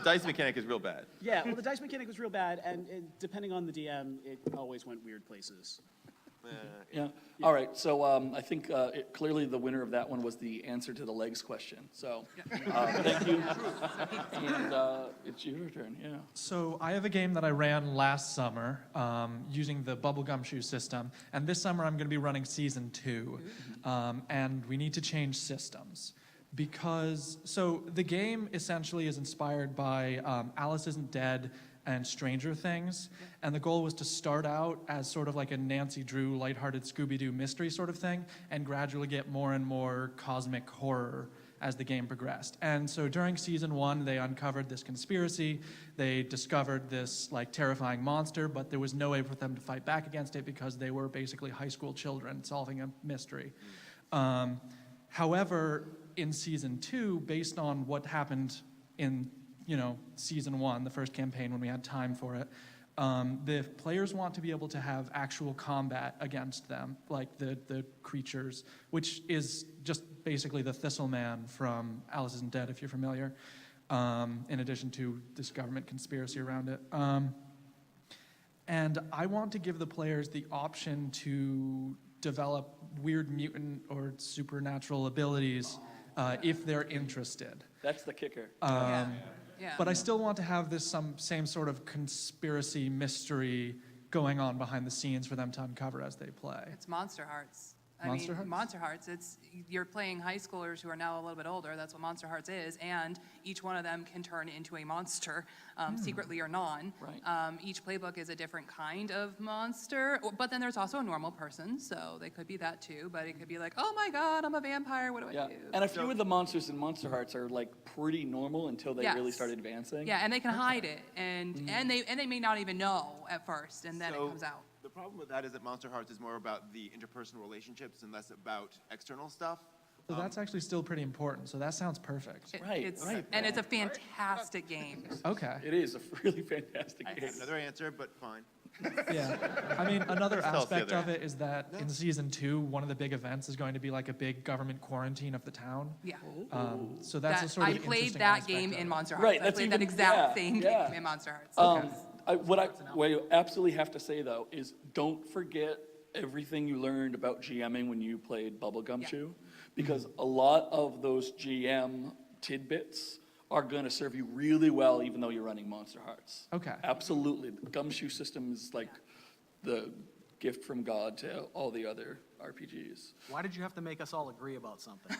dice mechanic is real bad. Yeah, well, the dice mechanic was real bad, and depending on the DM, it always went weird places. Yeah. All right. So I think clearly the winner of that one was the answer to the legs question. So thank you. And it's your turn. Yeah. So I have a game that I ran last summer using the bubblegum shoe system, and this summer I'm going to be running season 2, and we need to change systems. Because, so the game essentially is inspired by Alice Isn't Dead and Stranger Things, and the goal was to start out as sort of like a Nancy Drew lighthearted Scooby-Doo mystery sort of thing, and gradually get more and more cosmic horror as the game progressed. And so during season 1, they uncovered this conspiracy, they discovered this like terrifying monster, but there was no way for them to fight back against it because they were basically high school children solving a mystery. However, in season 2, based on what happened in season 1, the first campaign when we had time for it, the players want to be able to have actual combat against them, like the creatures, which is just basically the Thistle Man from Alice Isn't Dead, if you're familiar, in addition to this government conspiracy around it. And I want to give the players the option to develop weird mutant or supernatural abilities if they're interested. That's the kicker. But I still want to have this same sort of conspiracy mystery going on behind the scenes for them to uncover as they play. It's Monster Hearts. Monster Hearts? Monster Hearts. You're playing high schoolers who are now a little bit older. That's what Monster Hearts is, and each one of them can turn into a monster, secretly or non. Right. Each playbook is a different kind of monster, but then there's also a normal person, so they could be that too. But it could be like, oh my God, I'm a vampire. What do I do? And a few of the monsters in Monster Hearts are like pretty normal until they really start advancing. Yeah, and they can hide it, and they may not even know at first, and then it comes out. The problem with that is that Monster Hearts is more about the interpersonal relationships and less about external stuff. So that's actually still pretty important. So that sounds perfect. Right. And it's a fantastic game. Okay. It is a really fantastic I game. have another answer, but fine. Yeah. I mean, another Just tell us the aspect other. of it is that in season 2, one of the big events is going to be like a big government quarantine of the town. Yeah. So that's a sort of I played interesting that aspect game of in it. Monster Hearts. Right, I that's played even- that exact yeah, same yeah. game in Monster Hearts. What I absolutely have to say, though, is don't forget everything you learned about GMing when you played Bubblegum Shoe, because a lot of those GM tidbits are going to serve you really well, even though you're running Monster Hearts. Okay. Absolutely. The Gumshoe system is like the gift from God to all the other RPGs. Why did you have to make us all agree about something?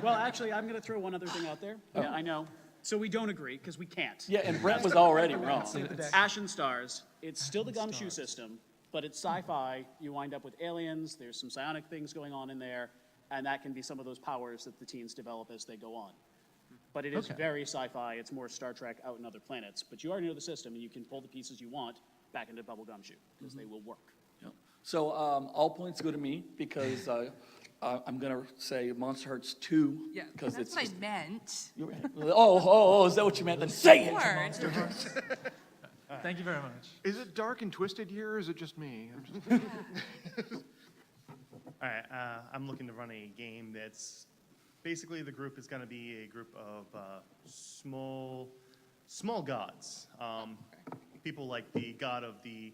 Well, actually, I'm going to throw one other thing out there. Yeah, I know. So we don't agree, because we can't. Yeah, and Brent was already wrong. Ashen Stars, it's still the Gumshoe system, but it's sci-fi. You wind up with aliens, there's some psionic things going on in there, and that can be some of those powers that the teens develop as they go on. But it is very sci-fi, it's more Star Trek out in other planets, but you already know the system, and you can pull the pieces you want back into Bubblegum Shoe, because they will work. Yeah. So all points go to me because I'm going to say Monster Hearts 2. Yeah, because that's it's what just, I meant. You're right. Oh, is that what you meant? Then say it. Sure. Monster Hearts. Thank you very much. Is it dark and twisted here, or is it just me? I'm just... All right, I'm looking to run a game that's basically the group is going to be a group of small gods. People like the god of the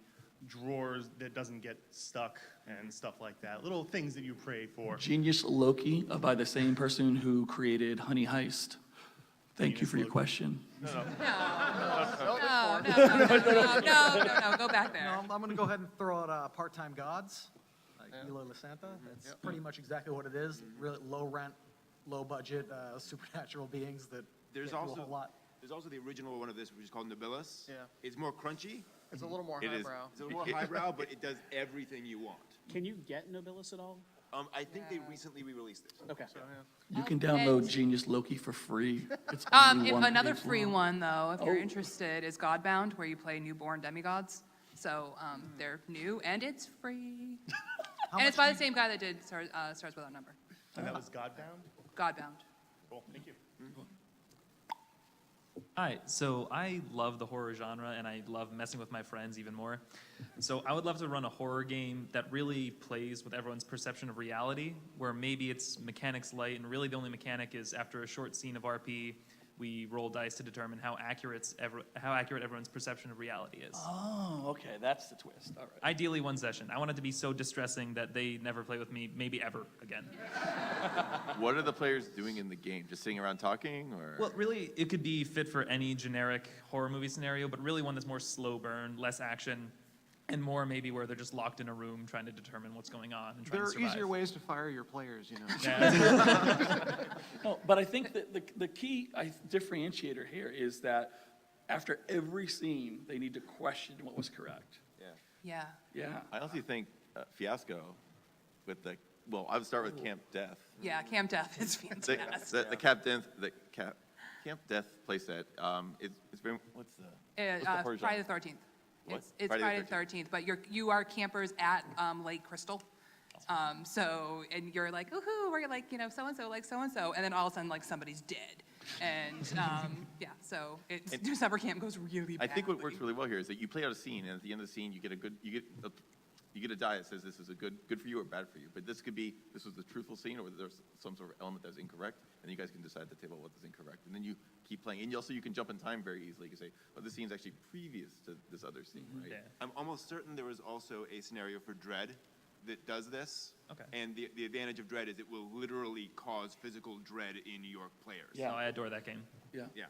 drawers that doesn't get stuck and stuff like that. Little things that you pray for. Genius Loki by the same person who created Honey Heist. Thank you for your question. No, go back there. No, I'm going to go ahead and throw out part-time gods, like Hilo La Santa. That's pretty much exactly what it is. Really low rent, low budget, supernatural beings that There's can't do a also whole lot. there's also the original one of this, which is called Nobilis. Yeah. It's more crunchy. It's a little more It is- highbrow. It's a little more highbrow, but it does everything you want. Can you get Nobilis at all? I think they recently re-released it. Okay. You can download Genius Loki for free. It's If only one another page free long. one, though, if you're Oh. interested, is Godbound, where you play newborn demigods. So they're new, and it's free. And it's by the same guy that did Stars Without Number. And that was Godbound? Godbound. Cool, thank you. Hi, so I love the horror genre and I love messing with my friends even more. So I would love to run a horror game that really plays with everyone's perception of reality, where maybe it's mechanics light and really the only mechanic is after a short scene of RP, we roll dice to determine how accurate everyone's perception of reality is. Oh, okay, that's the twist. All right. Ideally one session. I want it to be so distressing that they never play with me, maybe ever again. What are the players doing in the game? Just sitting around talking, or? Well, really, it could be fit for any generic horror movie scenario, but really one that's more slow burn, less action, and more maybe where they're just locked in a room trying to determine what's going on and trying There to are survive. easier ways to fire your players, you know. No, but I think that the key differentiator here is that after every scene, they need to question what was correct. Yeah. Yeah. I honestly think Fiasco with the, well, I would start with Camp Death. Yeah, Camp Death is fantastic. The Camp Death playset, it's very, what's the horror Friday genre? the 13th. What? It's Friday the 13th, but you are campers at Lake Crystal. So, and you're like, ooh, we're like, so-and-so, like so-and-so, and then all of a sudden, like, somebody's dead. And, yeah, so December camp goes really I bad. think what works really well here is that you play out a scene, and at the end of the scene, you get a die that says this is a good for you or bad for you. But this was the truthful scene, or there's some sort of element that's incorrect, and you guys can decide at the table what is incorrect. And then you keep playing, and you can jump in time very easily. You can say, oh, this scene's actually previous to this other scene, right? Yeah. I'm almost certain there was also a scenario for Dread that does this. Okay. And the advantage of Dread is it will literally cause physical dread in your players. Yeah. Oh, I adore that game. Yeah. Yeah.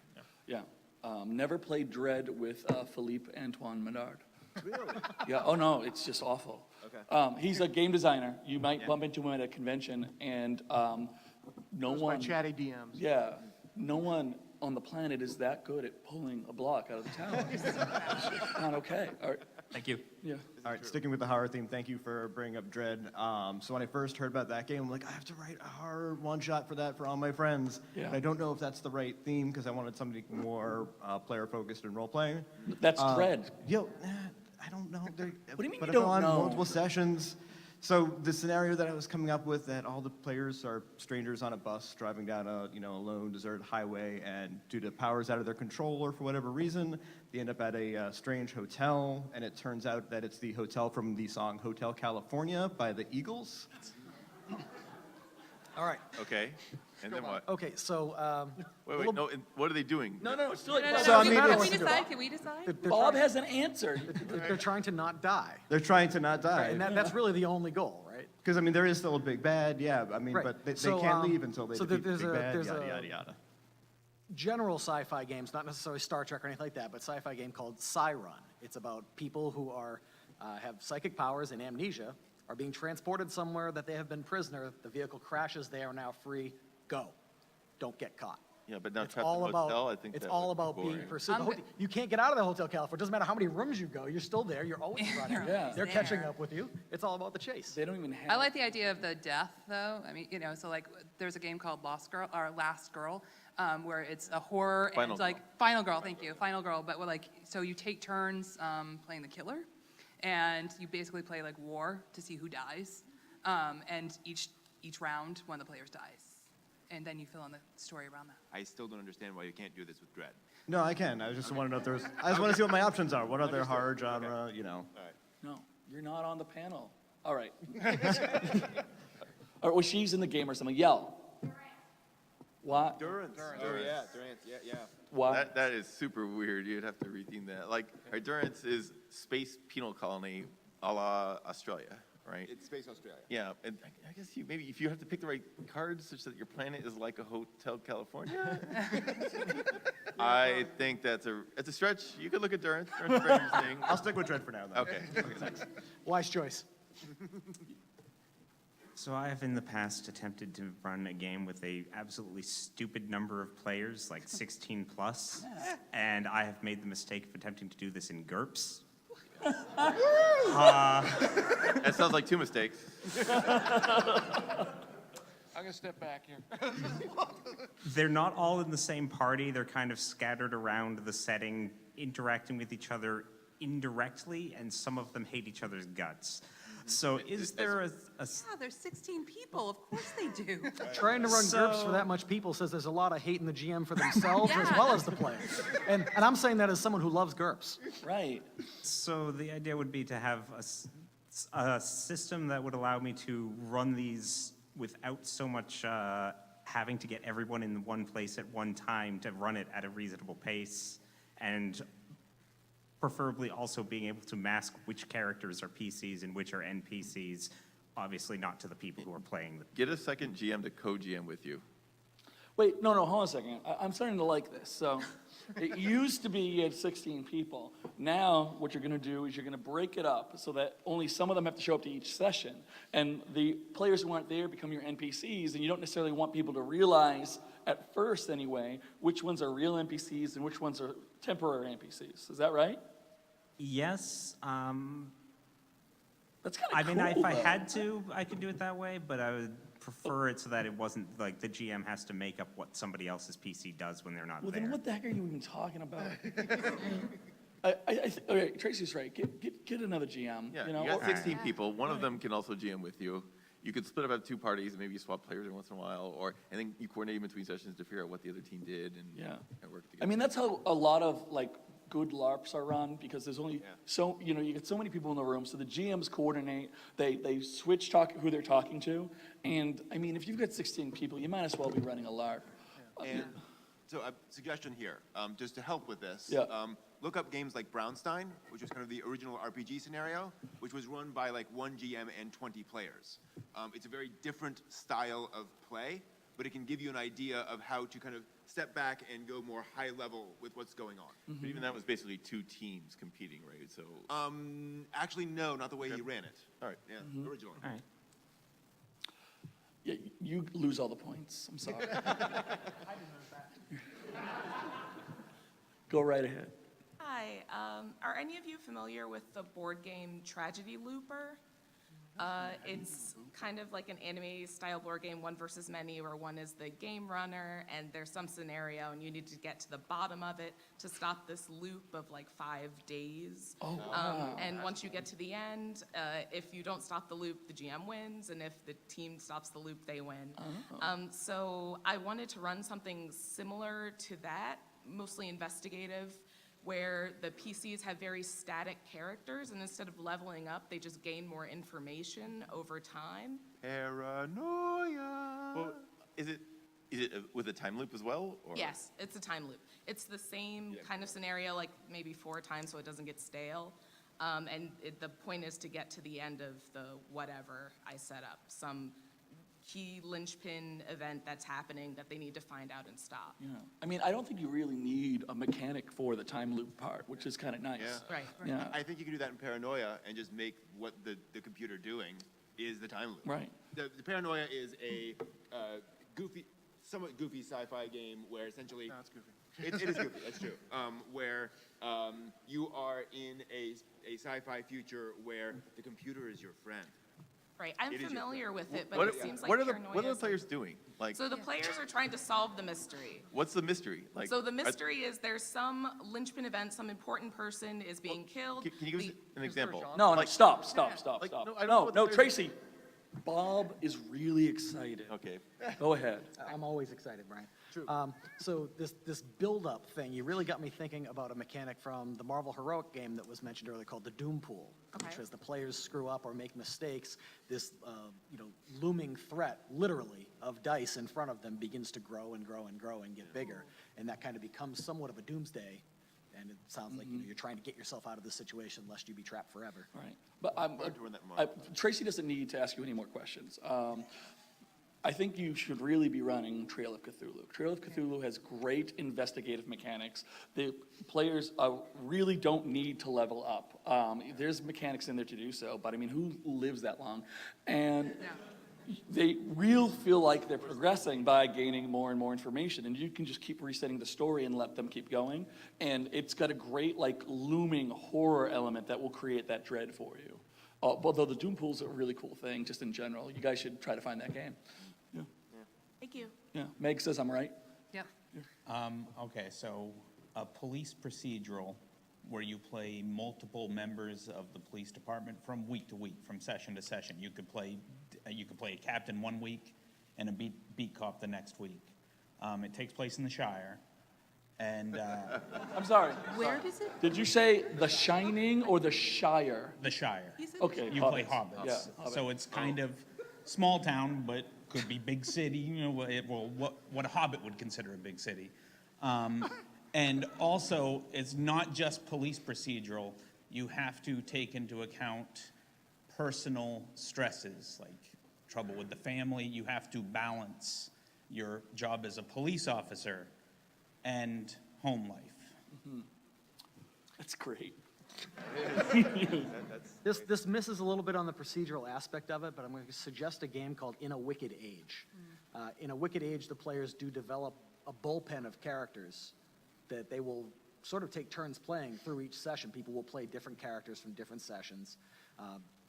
Yeah. Never played Dread with Philippe Antoine Menard. Really? Yeah. Oh no, it's just awful. Okay. He's a game designer. You might bump into him at a convention, and no Goes by one. chatty DMs. Yeah. No one on the planet is that good at pulling a block out of the tower. It's not okay. All right. Thank you. Yeah. All right, sticking with the horror theme, thank you for bringing up Dread. So when I first heard about that game, I'm like, I have to write a horror one-shot for that for all my friends. Yeah. And I don't know if that's the right theme, because I wanted something more player-focused and role-playing. That's Dread. I don't know. What do you mean but you if I'm don't on know? multiple sessions. So the scenario that I was coming up with, that all the players are strangers on a bus driving down a lone deserted highway, and due to powers out of their control or for whatever reason, they end up at a strange hotel, and it turns out that it's the hotel from the song Hotel California by the Eagles. All right. Okay. And then what? Okay, so Wait, no. What are they doing? No, it's still. Can we decide? Bob has an answer. They're trying to not die. They're trying to not die. And that's really the only goal, right? Because, I mean, there is still a big bad, yeah. I mean, Right. but they So, can't leave until they so defeat the there's big a- bad, there's yada, a- yada, yada. General sci-fi games, not necessarily Star Trek or anything like that, but sci-fi game called Psyrun. It's about people who are have psychic powers and amnesia, are being transported somewhere that they have been prisoner. The vehicle crashes. They are now free. Go. Don't get caught. Yeah, but now It's trapped all in a about. hotel, I think It's that all would be about being boring. pursued. You can't get out of the Hotel California. It doesn't matter how many rooms you go. You're still there. You're always running. Yeah. They're There. catching up with you. It's all about the chase. They don't even have. I like the idea of the death, though. I mean, so like, there's a game called Last Girl, where it's a horror Final and like Final Girl. Thank you, Final Girl. But so you take turns playing the killer, and you basically play like war to see who dies. And each round, one of the players dies, and then you fill in the story around that. I still don't understand why you can't do this with Dread. No, I can. I just want to know if there's. I just want to see what my options are. What other horror genre, you know? All right. No, you're not on the panel. All right. All right, well, she's in the game or something. Yell. What? Durance. Oh, yeah, Durance. Yeah. Why? That is super weird. You'd have to retheme that. Like, our Durance is space penal colony a la Australia, right? It's Space Australia. Yeah, and I guess maybe if you have to pick the right cards such that your planet is like a Hotel California, I think it's a stretch. You could look at Durance. Durance is very interesting. I'll stick with Dread for now, though. Okay. Thanks. Wise choice. So I have in the past attempted to run a game with a absolutely stupid number of players, like 16 plus, and I have made the mistake of attempting to do this in GURPS. That sounds like two mistakes. I'm gonna step back here. They're not all in the same party. They're kind of scattered around the setting, interacting with each other indirectly, and some of them hate each other's guts. So is there a Yeah, there's 16 people. Of course they do. Trying to run GURPS for that much people says there's a lot of hate in the GM for themselves as well as the players. And I'm saying that as someone who loves GURPS. Right. So the idea would be to have a system that would allow me to run these without so much having to get everyone in one place at one time to run it at a reasonable pace, and preferably also being able to mask which characters are PCs and which are NPCs, obviously not to the people who are playing them. Get a second GM to co-GM with you. Wait, no, hold on a second. I'm starting to like this. So it used to be you had 16 people. Now what you're going to do is you're going to break it up so that only some of them have to show up to each session. And the players who aren't there become your NPCs, and you don't necessarily want people to realize, at first anyway, which ones are real NPCs and which ones are temporary NPCs. Is that right? Yes. That's kind of I mean, cool, if I though. had to, I could do it that way, but I would prefer it so that it wasn't like the GM has to make up what somebody else's PC does when they're not Well, there. then what the heck are you even talking about? Okay, Tracy's right. Get another GM. Yeah, you know? you got or- 16 people. One of them can also GM with you. You could split up into two parties and maybe you swap players every once in a while, and then you coordinate in between sessions to figure out what the other team did and work together. I mean, that's how a lot of like good LARPs are run, because there's only you get so many people in the room, so the GMs coordinate, they switch who they're talking to, and I mean, if you've got 16 people, you might as well be running a LARP. And so a suggestion here, just to help with this, Yeah. look up games like Brownstein, which was kind of the original RPG scenario, which was run by like one GM and 20 players. It's a very different style of play, but it can give you an idea of how to kind of step back and go more high level with what's going on. But even that was basically two teams competing, right? So Actually, no, not the way he ran it. All right. Yeah, originally. All right. Yeah, you lose all the points. I'm sorry. Go right ahead. Hi, are any of you familiar with the board game Tragedy Looper? It's kind of like an anime-style board game, one versus many, where one is the game runner, and there's some scenario, and you need to get to the bottom of it to stop this loop of like 5 days. Oh, wow. And once you get to the end, if you don't stop the loop, the GM wins, and if the team stops the loop, they win. So I wanted to run something similar to that, mostly investigative, where the PCs have very static characters, and instead of leveling up, they just gain more information over time. Paranoia. Well, is it with a time loop as well? Or? Yes, it's a time loop. It's the same kind of scenario, like maybe 4 times so it doesn't get stale. The point is to get to the end of the whatever I set up, some key linchpin event that's happening that they need to find out and stop. Yeah. I mean, I don't think you really need a mechanic for the time loop part, which is kind of nice. Yeah. Right. Yeah. I think you can do that in Paranoia and just make what the computer doing is the time loop. Right. The Paranoia is a somewhat goofy sci-fi game where essentially... No, it's goofy. It is goofy, that's true. Where you are in a sci-fi future where the computer is your friend. Right, I'm It is your familiar with it, but What, it seems like what are the paranoia what are the is- players doing? Like, So the players are trying to solve the mystery. what's the mystery? Like, So the are- mystery is there's some linchpin event, some important person is being killed. Can you give us an example? No, Like- stop. no, I don't know what the players- Tracy. Bob is really excited. Okay. Go ahead. I'm always excited, Brian. So this build-up thing, you really got me thinking about a mechanic from the Marvel Heroic game that was mentioned earlier called the Doom Pool, which as the players screw up or make mistakes, this looming threat, literally, of dice in front of them begins to grow and grow and grow and get bigger, and that kind of becomes somewhat of a doomsday. And it sounds like you're trying to get yourself out of this situation lest you be trapped forever. Right. But Tracy doesn't need to ask you any more questions. I think you should really be running Trail of Cthulhu. Trail of Cthulhu has great investigative mechanics. The players really don't need to level up. There's mechanics in there to do so, but I mean, who lives that long? And they really feel like they're progressing by gaining more and more information, and you can just keep resetting the story and let them keep going. And it's got a great, like, looming horror element that will create that dread for you. Although the Doom Pool's a really cool thing, just in general. You guys should try to find that game. Yeah. Thank you. Yeah. Meg says I'm right. Yep. Okay, so a police procedural where you play multiple members of the police department from week to week, from session to session. You could play a captain one week and a beat cop the next week. It takes place in the Shire, and I'm sorry. Where does it? Did you say The Shining or The Shire? The Shire. Okay. You play hobbits. Yeah, hobbit. So it's kind of small town, but could be big city. You know, what a hobbit would consider a big city. And also, it's not just police procedural. You have to take into account personal stresses, like trouble with the family. You have to balance your job as a police officer and home life. That's great. This misses a little bit on the procedural aspect of it, but I'm going to suggest a game called In a Wicked Age. In a Wicked Age, the players do develop a bullpen of characters that they will sort of take turns playing through each session. People will play different characters from different sessions.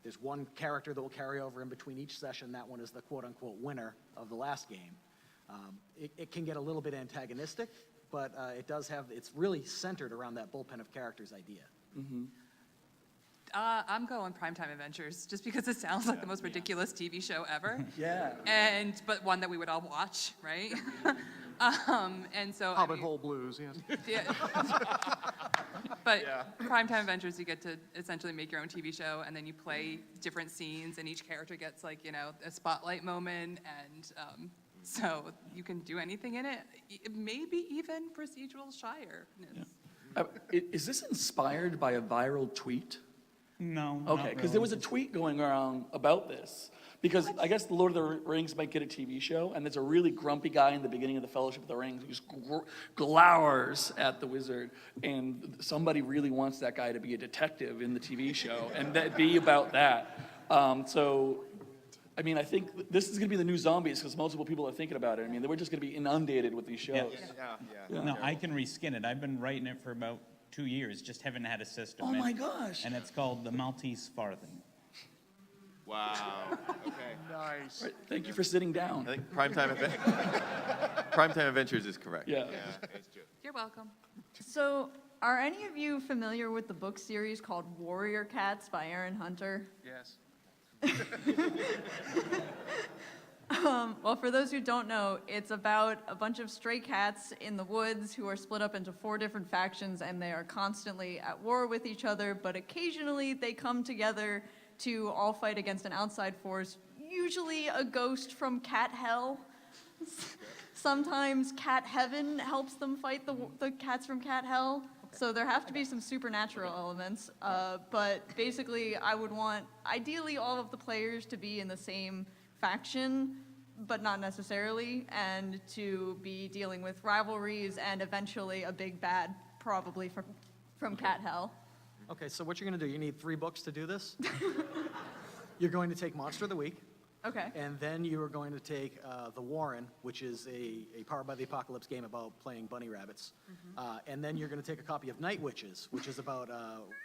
There's one character that will carry over in between each session. That one is the quote-unquote winner of the last game. It can get a little bit antagonistic, but it's really centered around that bullpen of characters idea. I'm going Primetime Adventures, just because it sounds like the most ridiculous TV show ever. Yeah. But one that we would all watch, right? And so Hobbit Hole Blues, yes. Yeah. But Primetime Adventures, you get to essentially make your own TV show, and then you play different scenes, and each character gets a spotlight moment, and so you can do anything in it. Maybe even procedural Shire. Is this inspired by a viral tweet? No. Okay, because there was a tweet going around about this. Because I guess the Lord of the Rings might get a TV show, and there's a really grumpy guy in the beginning of the Fellowship of the Ring who just glowers at the wizard, and somebody really wants that guy to be a detective in the TV show, and that be about that. I mean, I think this is going to be the new zombies, because multiple people are thinking about it. I mean, we're just going to be inundated with these shows. No, I can reskin it. I've been writing it for about 2 years, just haven't had a system. Oh my gosh. And it's called the Maltese Farthing. Wow. Okay. Nice. Right, thank you for sitting down. I think Primetime Adventures is correct. Yeah. You're welcome. So, are any of you familiar with the book series called Warrior Cats by Aaron Hunter? Yes. Well, for those who don't know, it's about a bunch of stray cats in the woods who are split up into 4 different factions, and they are constantly at war with each other, but occasionally they come together to all fight against an outside force, usually a ghost from cat hell. Sometimes cat heaven helps them fight the cats from cat hell. So there have to be some supernatural elements. But basically, I would want, ideally, all of the players to be in the same faction, but not necessarily, and to be dealing with rivalries and eventually a big bad, probably from cat hell. Okay, so what you're going to do, you need 3 books to do this. You're going to take Monster of the Week, Okay. And then you are going to take The Warren, which is a Powered by the Apocalypse game about playing bunny rabbits. And then you're going to take a copy of Night Witches, which is about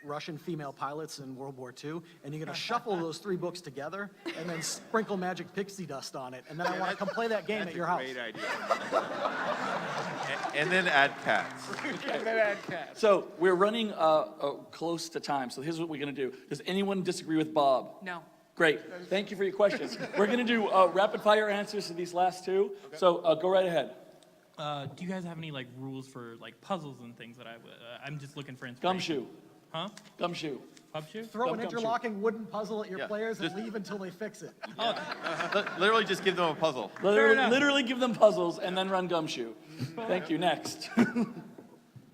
Russian female pilots in World War II. And you're going to shuffle those 3 books together and then sprinkle magic pixie dust on it. And then I want to come play that game at your house. Great idea. And then add cats. So we're running close to time, so here's what we're gonna do. Does anyone disagree with Bob? No. Great, thank you for your questions. We're gonna do rapid fire answers to these last 2, so go right ahead. Do you guys have any like rules for like puzzles and things that I'm just looking for inspiration? Gumshoe. Huh? Gumshoe. Gumshoe? Throw an Gumshoe. interlocking wooden puzzle at your Yeah, players and just- leave until they fix it. Literally just give them a puzzle. Literally give them puzzles and then run Gumshoe. Thank you, next.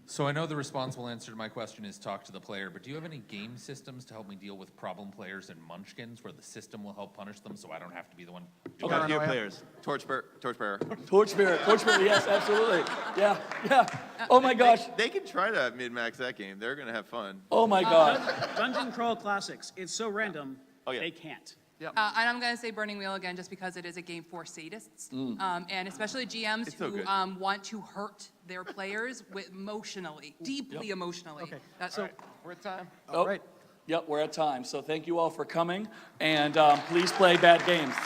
So I know the responsible answer to my question is talk to the player, but do you have any game systems to help me deal with problem players and munchkins where the system will help punish them so I don't have to be the one doing Okay. it? Your players. Torchbearer. Torchbearer, yes, absolutely. Yeah. Oh my gosh. They can try to min-max that game. They're gonna have fun. Oh my god. Dungeon Crawl Classics. It's so random, Oh, yeah. they can't. And I'm going to say Burning Wheel again, just because it is a game for sadists, and especially GMs It's so who good. want to hurt their players emotionally, deeply emotionally. Okay. That's We're at time. All right. Yep, we're at time. So thank you all for coming, and please play bad games.